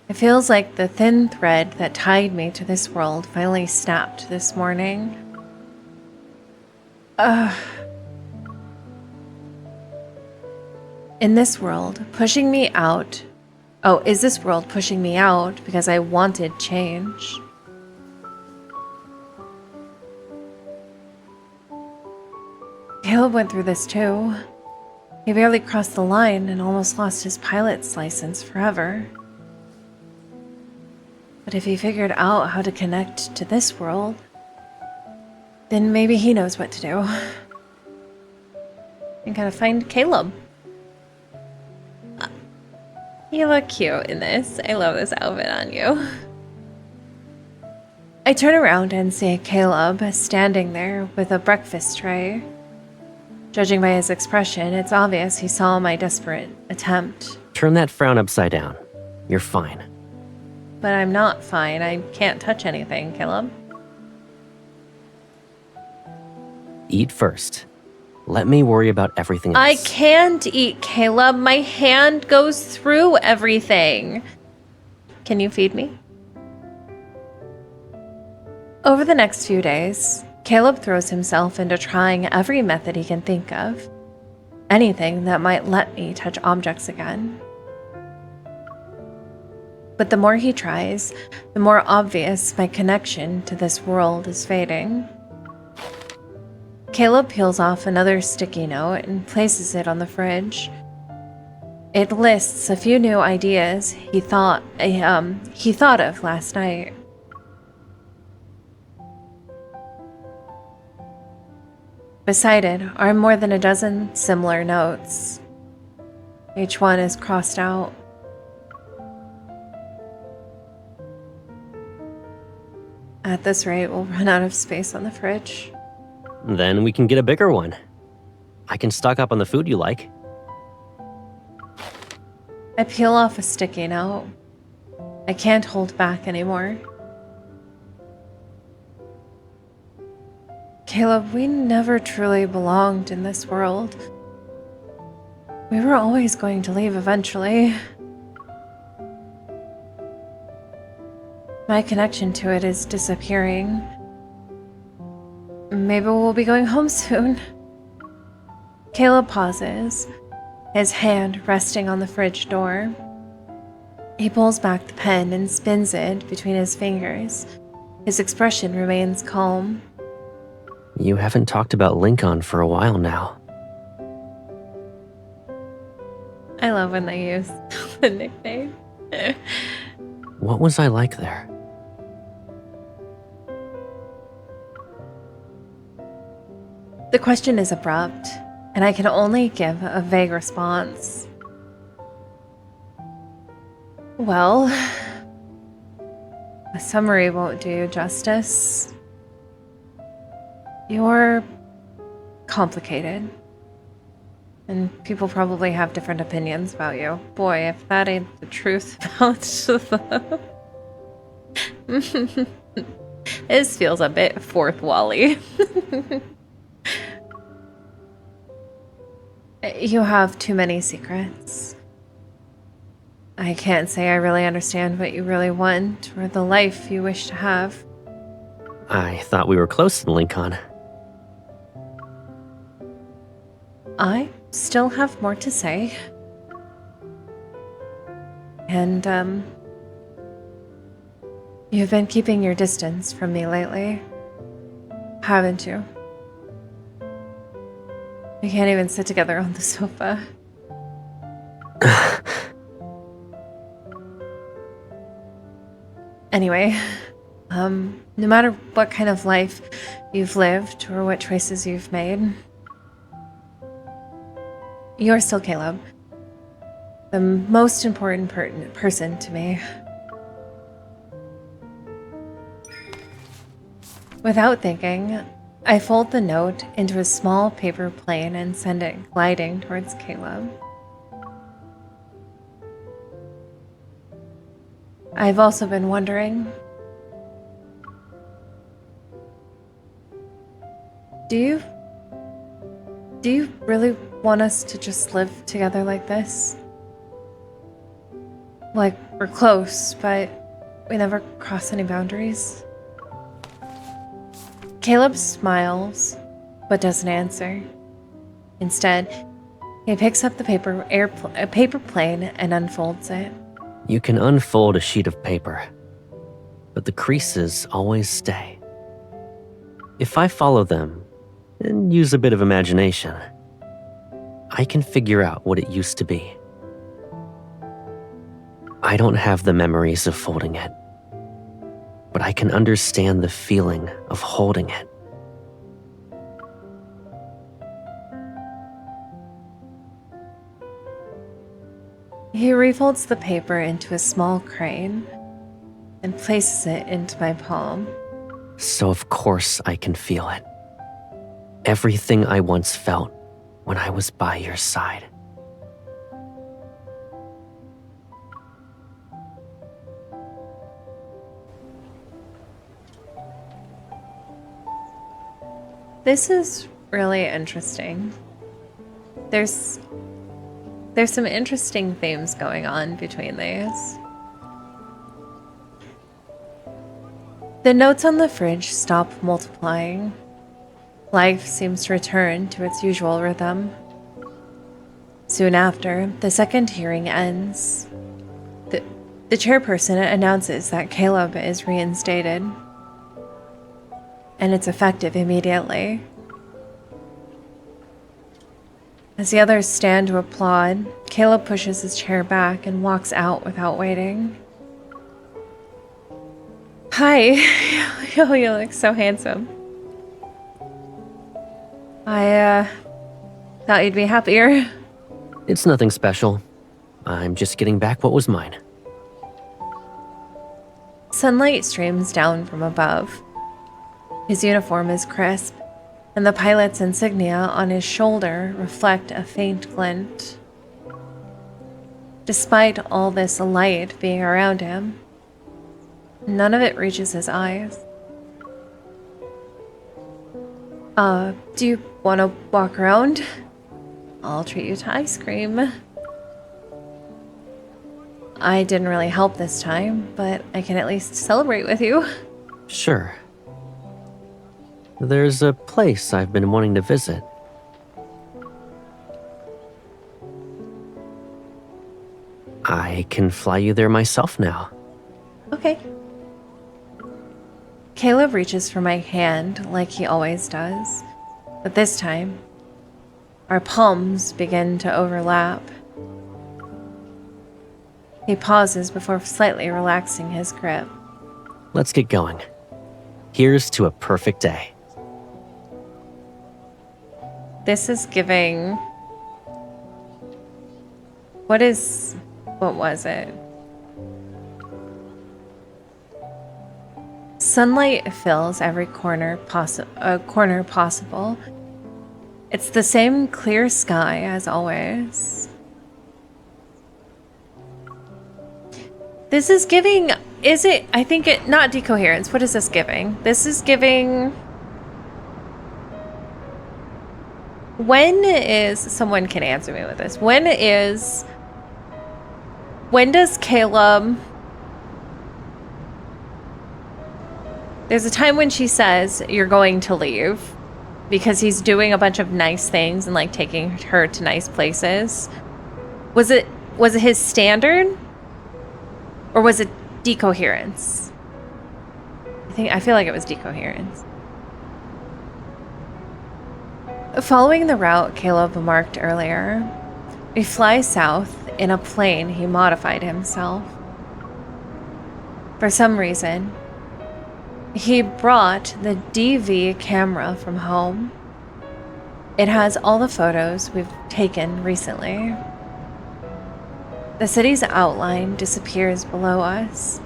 It feels like the thin thread that tied me to this world finally snapped this morning. In this world, pushing me out. Oh, is this world pushing me out because I wanted change? Caleb went through this too. He barely crossed the line and almost lost his pilot's license forever. But if he figured out how to connect to this world, then maybe he knows what to do. and gotta find Caleb. You look cute in this. I love this outfit on you. I turn around and see Caleb standing there with a breakfast tray. Judging by his expression, it's obvious he saw my desperate attempt. Turn that frown upside down. You're fine. But I'm not fine. I can't touch anything, Caleb. Eat first. Let me worry about everything else. I can't eat, Caleb. My hand goes through everything. Can you feed me? Over the next few days, Caleb throws himself into trying every method he can think of. Anything that might let me touch objects again. But the more he tries, the more obvious my connection to this world is fading. Caleb peels off another sticky note and places it on the fridge. It lists a few new ideas he thought of last night. Beside it are more than a dozen similar notes. Each one is crossed out. At this rate, we'll run out of space on the fridge. Then we can get a bigger one. I can stock up on the food you like. I peel off a sticky note. I can't hold back anymore. Caleb, we never truly belonged in this world. We were always going to leave eventually. My connection to it is disappearing. Maybe we'll be going home soon. Caleb pauses, his hand resting on the fridge door. He pulls back the pen and spins it between his fingers. His expression remains calm. You haven't talked about Lincoln for a while now. I love when they use the nickname. What was I like there? The question is abrupt, and I can only give a vague response. Well, a summary won't do you justice. You're complicated. And people probably have different opinions about you. Boy, if that ain't the truth about the... This feels a bit fourth Wally. You have too many secrets. I can't say I really understand what you really want or the life you wish to have. I thought we were close in Lincoln. I still have more to say. And, you've been keeping your distance from me lately, haven't you? We can't even sit together on the sofa. Anyway, no matter what kind of life you've lived or what choices you've made, you're still Caleb, the most important person to me. Without thinking, I fold the note into a small paper plane and send it gliding towards Caleb. I've also been wondering, do you really want us to just live together like this? Like, we're close, but we never cross any boundaries? Caleb smiles, but doesn't answer. Instead, he picks up the paper plane and unfolds it. You can unfold a sheet of paper, but the creases always stay. If I follow them and use a bit of imagination, I can figure out what it used to be. I don't have the memories of folding it, but I can understand the feeling of holding it. He refolds the paper into a small crane and places it into my palm. So of course I can feel it. Everything I once felt when I was by your side. This is really interesting. There's some interesting themes going on between these. The notes on the fridge stop multiplying. Life seems to return to its usual rhythm. Soon after, the second hearing ends. The chairperson announces that Caleb is reinstated, and it's effective immediately. As the others stand to applaud, Caleb pushes his chair back and walks out without waiting. Hi, you look so handsome. I thought you'd be happier. It's nothing special. I'm just getting back what was mine. Sunlight streams down from above. His uniform is crisp, and the pilot's insignia on his shoulder reflect a faint glint. Despite all this light being around him, none of it reaches his eyes. Do you want to walk around? I'll treat you to ice cream. I didn't really help this time, but I can at least celebrate with you. Sure. There's a place I've been wanting to visit. I can fly you there myself now. Okay. Caleb reaches for my hand like he always does, but this time, our palms begin to overlap. He pauses before slightly relaxing his grip. Let's get going. Here's to a perfect day. This is giving... What was it? Sunlight fills every corner possible. It's the same clear sky as always. This is giving... I think it... Not decoherence. What is this giving? This is giving... When is... Someone can answer me with this. When does Caleb... There's a time when she says you're going to leave because he's doing a bunch of nice things and like taking her to nice places. Was it his standard? Or was it decoherence? I feel like it was decoherence. Following the route Caleb marked earlier, we fly south in a plane he modified himself. For some reason, he brought the DV camera from home. It has all the photos we've taken recently. The city's outline disappears below us,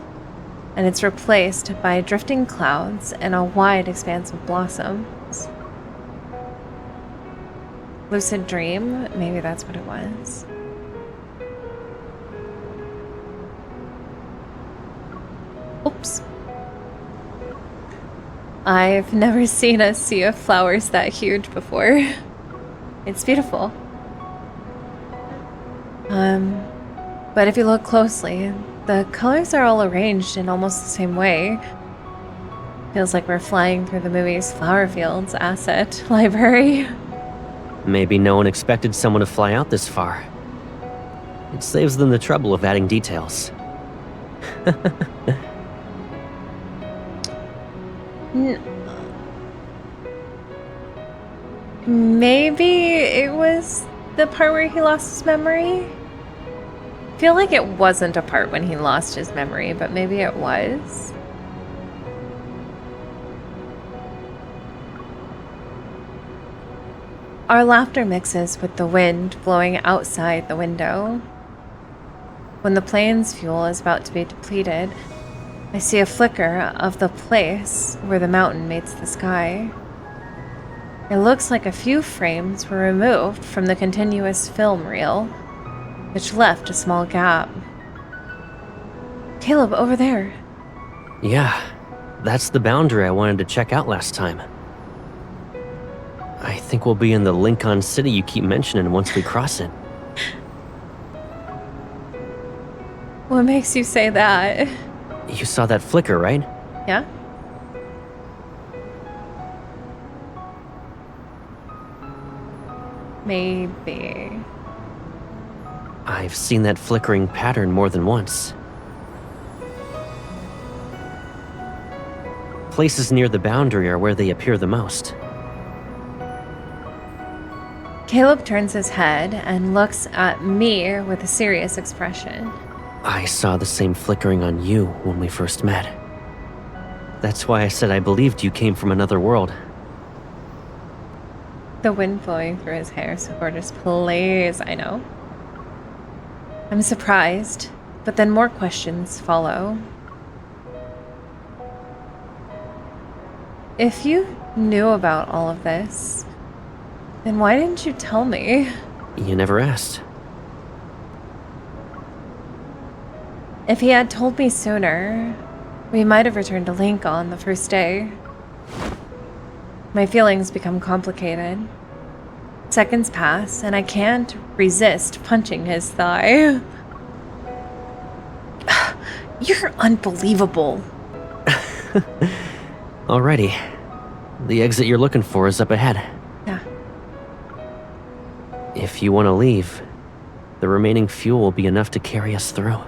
and it's replaced by drifting clouds and a wide expanse of blossoms. Lucid dream? Maybe that's what it was. Oops. I've never seen a sea of flowers that huge before. It's beautiful. But if you look closely, the colors are all arranged in almost the same way. Feels like we're flying through the movie's Flower Fields asset library. Maybe no one expected someone to fly out this far. It saves them the trouble of adding details. Maybe it was the part where he lost his memory? I feel like it wasn't a part when he lost his memory, but maybe it was. Our laughter mixes with the wind blowing outside the window. When the plane's fuel is about to be depleted, I see a flicker of the place where the mountain meets the sky. It looks like a few frames were removed from the continuous film reel, which left a small gap. Caleb, over there. Yeah, that's the boundary I wanted to check out last time. I think we'll be in the Lincoln City you keep mentioning once we cross it. What makes you say that? You saw that flicker, right? Yeah? Maybe. I've seen that flickering pattern more than once. Places near the boundary are where they appear the most. Caleb turns his head and looks at me with a serious expression. I saw the same flickering on you when we first met. That's why I said I believed you came from another world. The wind blowing through his hair so gorgeous. Please, I know. I'm surprised, but then more questions follow. If you knew about all of this, then why didn't you tell me? You never asked. If he had told me sooner, we might have returned to Lincoln the first day. My feelings become complicated. Seconds pass, and I can't resist punching his thigh. You're unbelievable. Alrighty. The exit you're looking for is up ahead. Yeah. If you want to leave, the remaining fuel will be enough to carry us through.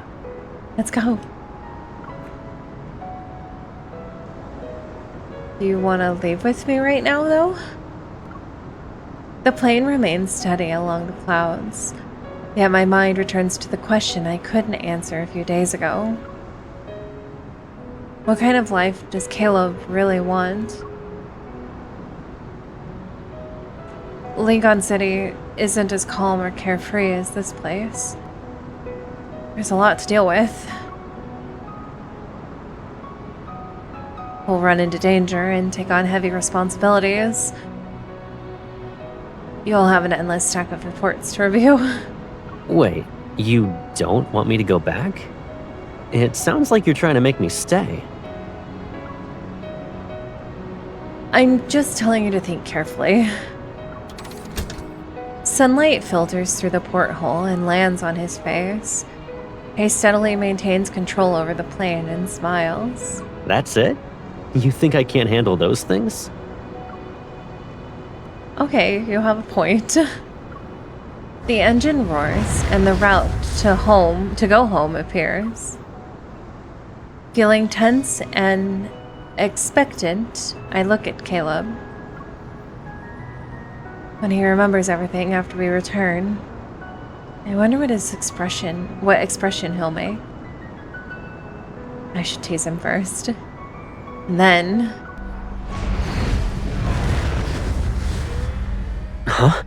Let's go. Do you want to leave with me right now, though? The plane remains steady along the clouds, yet my mind returns to the question I couldn't answer a few days ago. What kind of life does Caleb really want? Lincoln City isn't as calm or carefree as this place. There's a lot to deal with. We'll run into danger and take on heavy responsibilities. You'll have an endless stack of reports to review. Wait, you don't want me to go back? It sounds like you're trying to make me stay. I'm just telling you to think carefully. Sunlight filters through the porthole and lands on his face. He steadily maintains control over the plane and smiles. That's it? You think I can't handle those things? Okay, you have a point. The engine roars and the route to go home appears. Feeling tense and expectant, I look at Caleb. When he remembers everything after we return, I wonder what expression he'll make. I should tease him first. And then... Huh?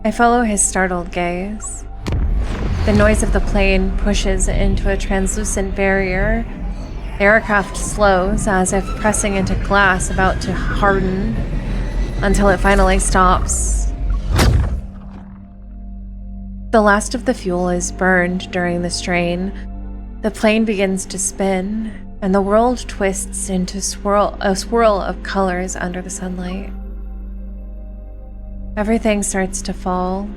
I follow his startled gaze. The noise of the plane pushes into a translucent barrier. The aircraft slows as if pressing into glass about to harden until it finally stops. The last of the fuel is burned during the strain. The plane begins to spin, and the world twists into a swirl of colors under the sunlight. Everything starts to fall.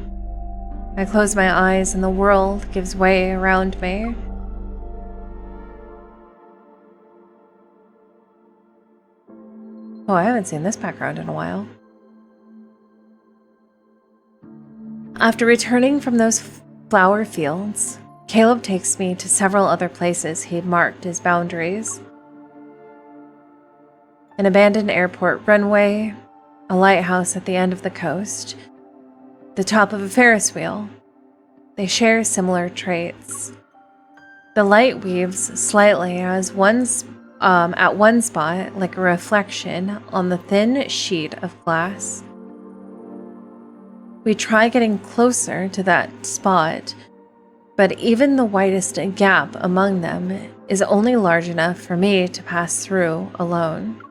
I close my eyes and the world gives way around me. Oh, I haven't seen this background in a while. After returning from those flower fields, Caleb takes me to several other places he'd marked as boundaries. An abandoned airport runway, a lighthouse at the end of the coast, the top of a Ferris wheel. They share similar traits. The light weaves slightly at one spot like a reflection on the thin sheet of glass. We try getting closer to that spot, but even the widest gap among them is only large enough for me to pass through alone.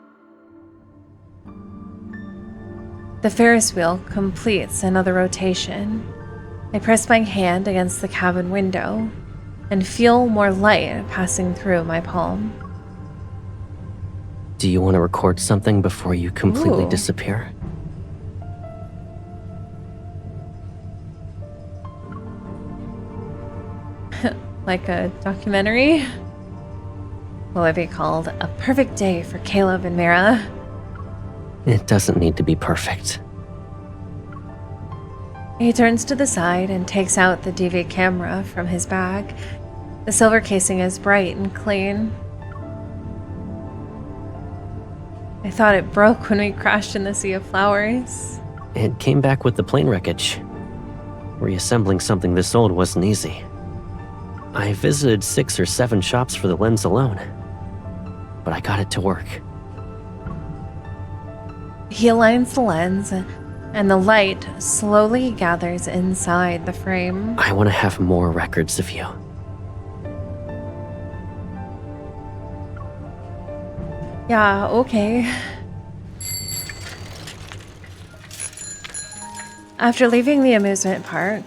The Ferris wheel completes another rotation. I press my hand against the cabin window and feel more light passing through my palm. Do you want to record something before you completely Ooh. disappear? Like a documentary? Will it be called A Perfect Day for Caleb and Mira? It doesn't need to be perfect. He turns to the side and takes out the DV camera from his bag. The silver casing is bright and clean. I thought it broke when we crashed in the Sea of Flowers. It came back with the plane wreckage. Reassembling something this old wasn't easy. I visited 6 or 7 shops for the lens alone, but I got it to work. He aligns the lens, and the light slowly gathers inside the frame. I want to have more records of you. Yeah, okay. After leaving the amusement park,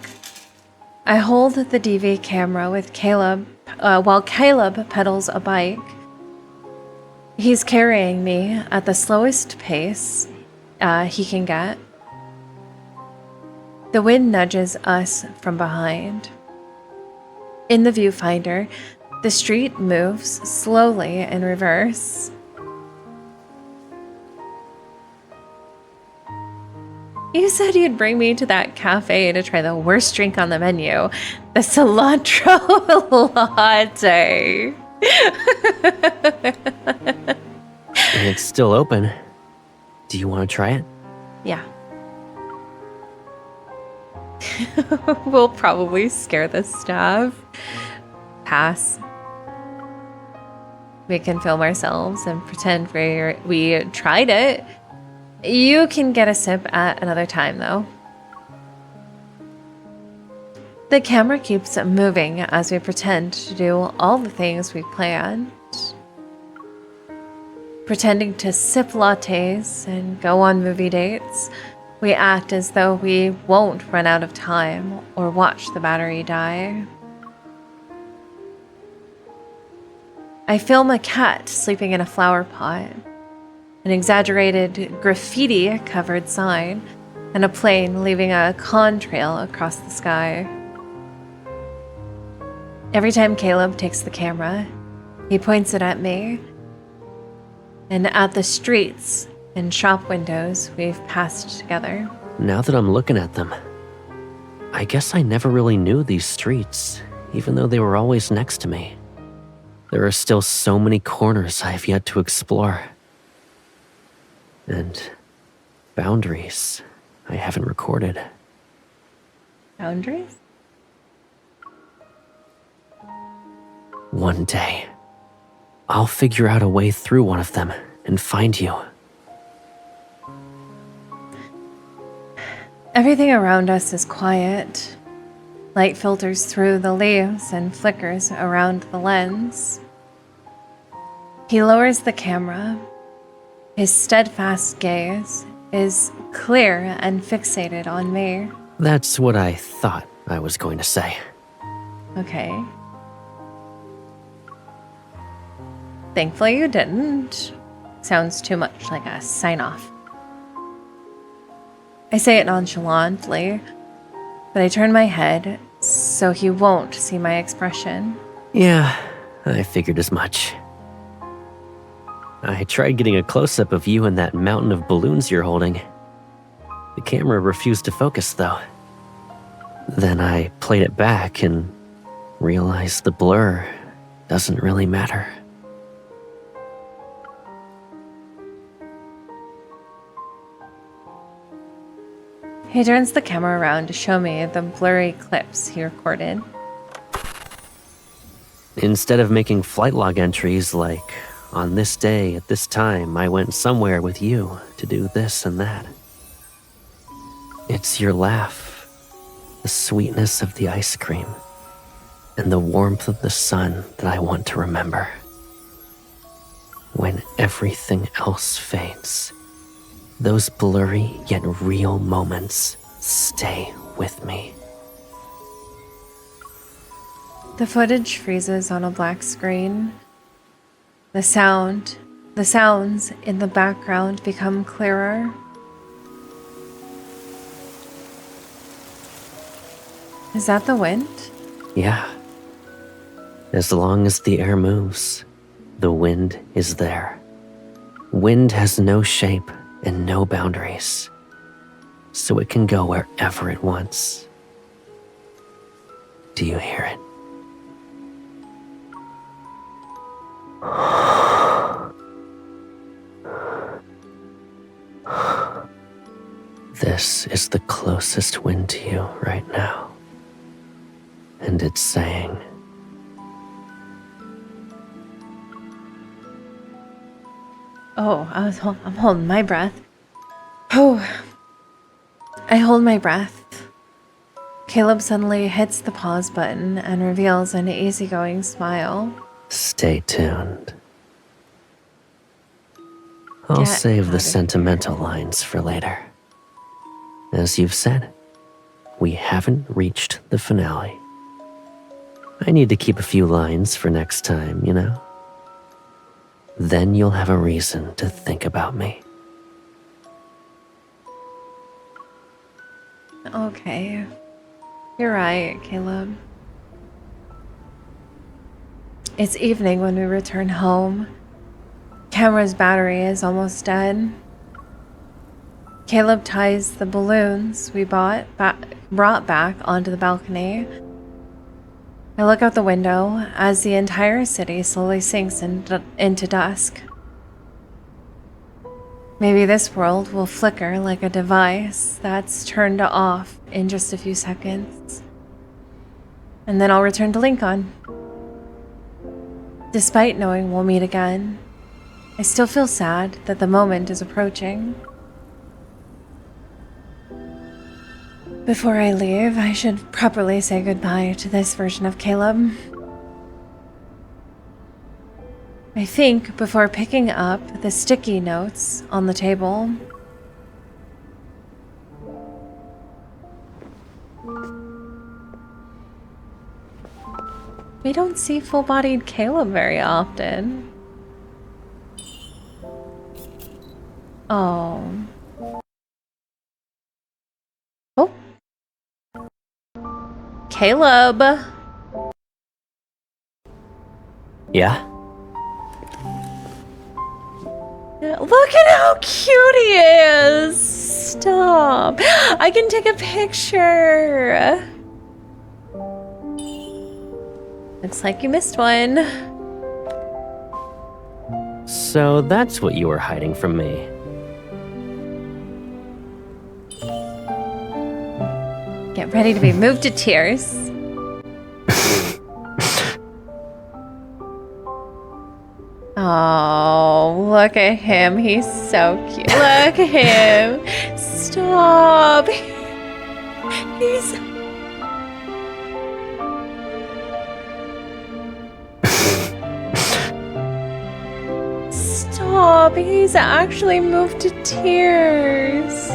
I hold the DV camera with Caleb while Caleb pedals a bike. He's carrying me at the slowest pace he can get. The wind nudges us from behind. In the viewfinder, the street moves slowly in reverse. You said you'd bring me to that cafe to try the worst drink on the menu, the cilantro latte. It's still open. Do you want to try it? Yeah. We'll probably scare the staff. Pass. We can film ourselves and pretend we tried it. You can get a sip at another time, though. The camera keeps moving as we pretend to do all the things we planned. Pretending to sip lattes and go on movie dates, we act as though we won't run out of time or watch the battery die. I film a cat sleeping in a flower pot, an exaggerated graffiti-covered sign, and a plane leaving a contrail across the sky. Every time Caleb takes the camera, he points it at me and at the streets and shop windows we've passed together. Now that I'm looking at them, I guess I never really knew these streets, even though they were always next to me. There are still so many corners I've yet to explore. And boundaries I haven't recorded. Boundaries? One day, I'll figure out a way through one of them and find you. Everything around us is quiet. Light filters through the leaves and flickers around the lens. He lowers the camera. His steadfast gaze is clear and fixated on me. That's what I thought I was going to say. Okay. Thankfully you didn't. Sounds too much like a sign-off. I say it nonchalantly, but I turn my head so he won't see my expression. Yeah, I figured as much. I tried getting a close-up of you and that mountain of balloons you're holding. The camera refused to focus, though. Then I played it back and realized the blur doesn't really matter. He turns the camera around to show me the blurry clips he recorded. Instead of making flight log entries like, on this day at this time I went somewhere with you to do this and that, It's your laugh, the sweetness of the ice cream, and the warmth of the sun that I want to remember. When everything else fades, those blurry yet real moments stay with me. The footage freezes on a black screen. The sounds in the background become clearer. Is that the wind? Yeah. As long as the air moves, the wind is there. Wind has no shape and no boundaries, so it can go wherever it wants. Do you hear it? This is the closest wind to you right now. And it's saying, Oh, I'm holding my breath. Oh, I hold my breath. Caleb suddenly hits the pause button and reveals an easygoing smile. stay tuned. I'll Get save the outta sentimental lines for later. As you've said, we haven't reached the finale. I need to keep a few lines for next time, you know? Then you'll have a reason to think about me. Okay. You're right, Caleb. It's evening when we return home. Camera's battery is almost dead. Caleb ties the balloons we brought back onto the balcony. I look out the window as the entire city slowly sinks into dusk. Maybe this world will flicker like a device that's turned off in just a few seconds. And then I'll return to Lincoln. Despite knowing we'll meet again, I still feel sad that the moment is approaching. Before I leave, I should properly say goodbye to this version of Caleb. I think before picking up the sticky notes on the table. We don't see full-bodied Caleb very often. Oh. Oh. Caleb. Yeah? Look at how cute he is. Stop. I can take a picture. Looks like you missed one. So that's what you were hiding from me. Get ready to be moved to tears. Oh, look at him. He's so cute. Look at him. Stop. He's... Stop. He's actually moved to tears.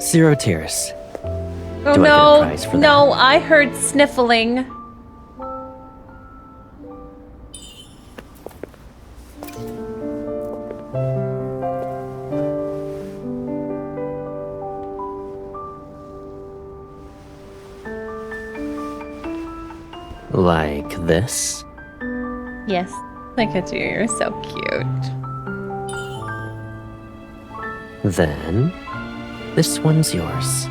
Zero tears. Oh Do I get a no, prize for no, I heard sniffling. Like this? Yes, look at you, you're so cute. Then, this one's yours.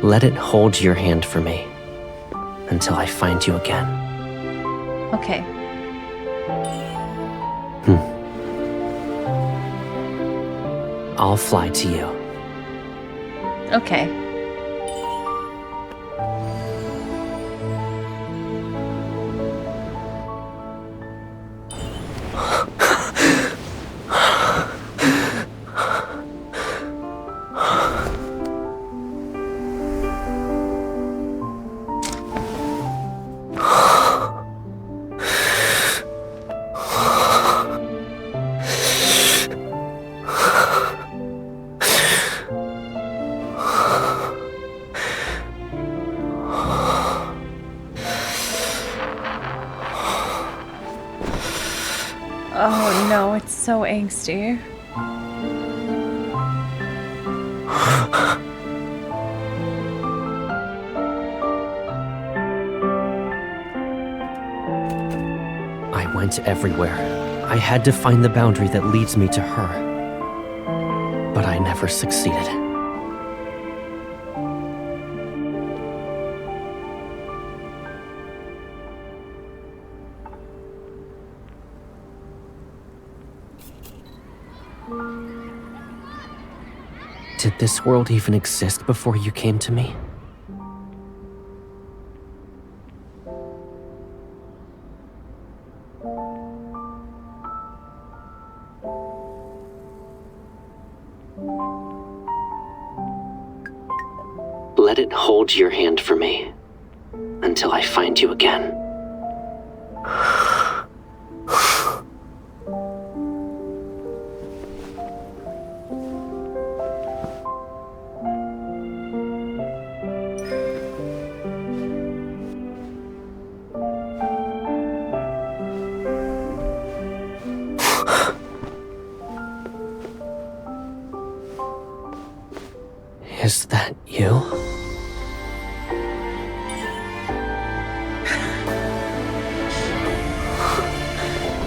Let it hold your hand for me until I find you again. Okay. I'll fly to you. Okay. Oh no, it's so angsty. I went everywhere. I had to find the boundary that leads me to her. But I never succeeded. Did this world even exist before you came to me? Let it hold your hand for me until I find you again. Is that you?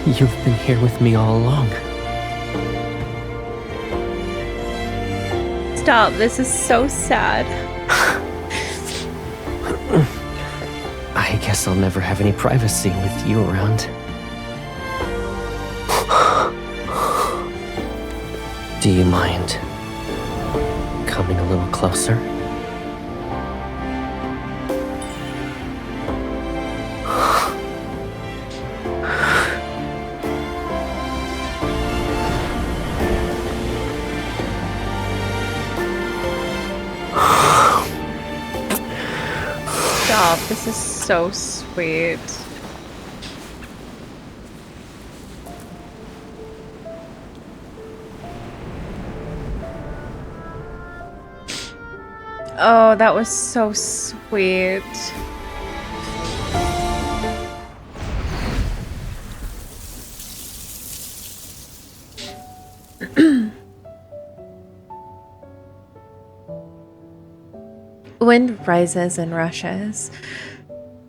You've been here with me all along. Stop, this is so sad. I guess I'll never have any privacy with you around. Do you mind coming a little closer? Stop, this is so sweet. Oh, that was so sweet. Wind rises and rushes.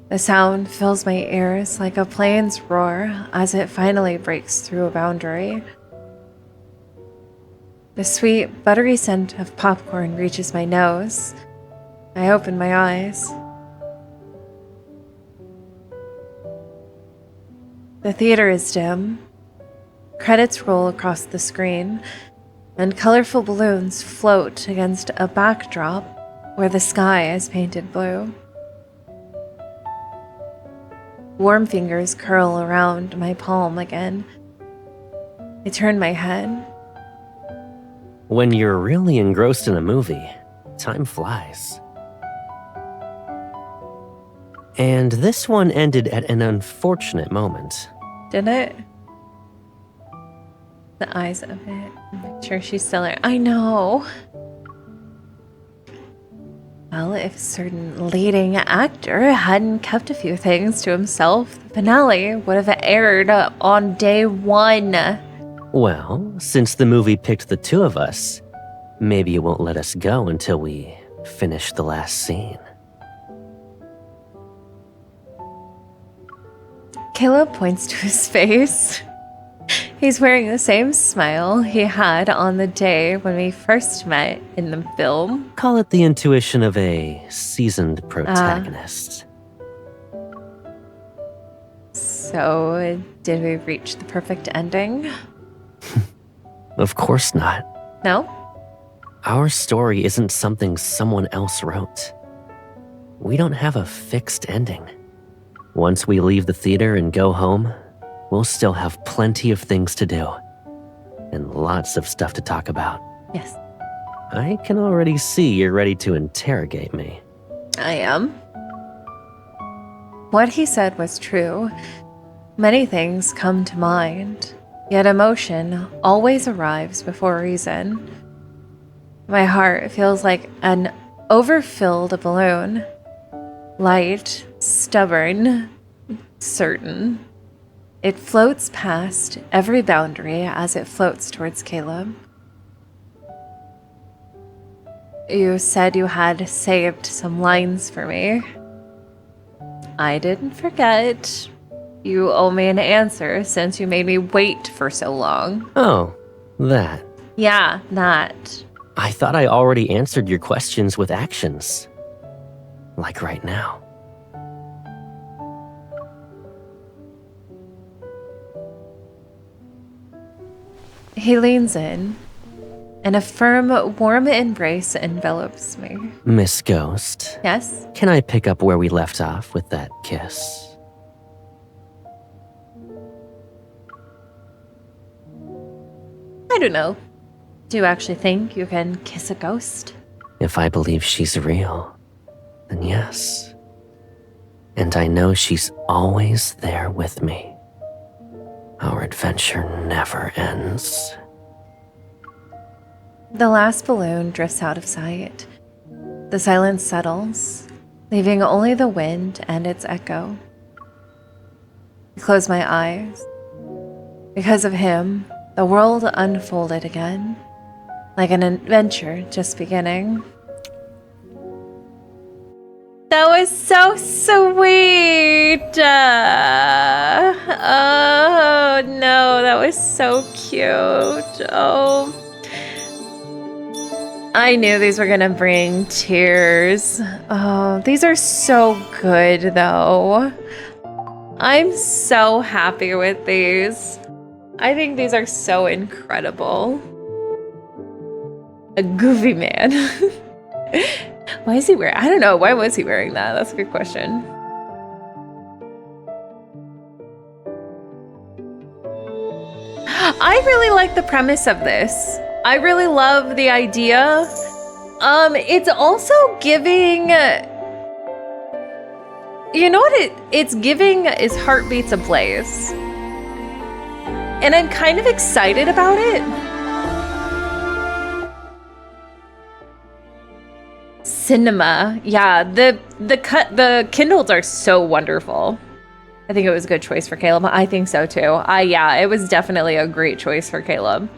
The sound fills my ears like a plane's roar as it finally breaks through a boundary. The sweet, buttery scent of popcorn reaches my nose. I open my eyes. The theater is dim. Credits roll across the screen, and colorful balloons float against a backdrop where the sky is painted blue. Warm fingers curl around my palm again. I turn my head. When you're really engrossed in a movie, time flies. And this one ended at an unfortunate moment. Did it? The eyes of it. Make sure she's still there. I know. Well, if a certain leading actor hadn't kept a few things to himself, the finale would have aired on day one. Well, since the movie picked the two of us, maybe it won't let us go until we finish the last scene. Caleb points to his face. He's wearing the same smile he had on the day when we first met in the film. Call it the intuition of a seasoned protagonist. So, did we reach the perfect ending? Of course not. No? Our story isn't something someone else wrote. We don't have a fixed ending. Once we leave the theater and go home, we'll still have plenty of things to do. And lots of stuff to talk about. Yes. I can already see you're ready to interrogate me. I am. What he said was true. Many things come to mind, yet emotion always arrives before reason. My heart feels like an overfilled balloon. Light, stubborn, certain. It floats past every boundary as it floats towards Caleb. You said you had saved some lines for me. I didn't forget. You owe me an answer since you made me wait for so long. Oh, that. Yeah, that. I thought I already answered your questions with actions. Like right now. He leans in, and a firm, warm embrace envelops me. Miss Ghost, Yes? can I pick up where we left off with that kiss? I don't know. Do you actually think you can kiss a ghost? If I believe she's real, then yes. And I know she's always there with me. Our adventure never ends. The last balloon drifts out of sight. The silence settles, leaving only the wind and its echo. I close my eyes. Because of him, the world unfolded again, like an adventure just beginning. That was so sweet! Oh no, that was so cute. Oh. I knew these were gonna bring tears. Oh, these are so good though. I'm so happy with these. I think these are so incredible. A goofy man. Why is he wearing? I don't know. Why was he wearing that? That's a good question. I really like the premise of this. I really love the idea. It's also giving. You know what it's giving is Heartbeats Ablaze. And I'm kind of excited about it. Cinema. Yeah, the Kindles are so wonderful. I think it was a good choice for Caleb. I think so too. Yeah, it was definitely a great choice for Caleb.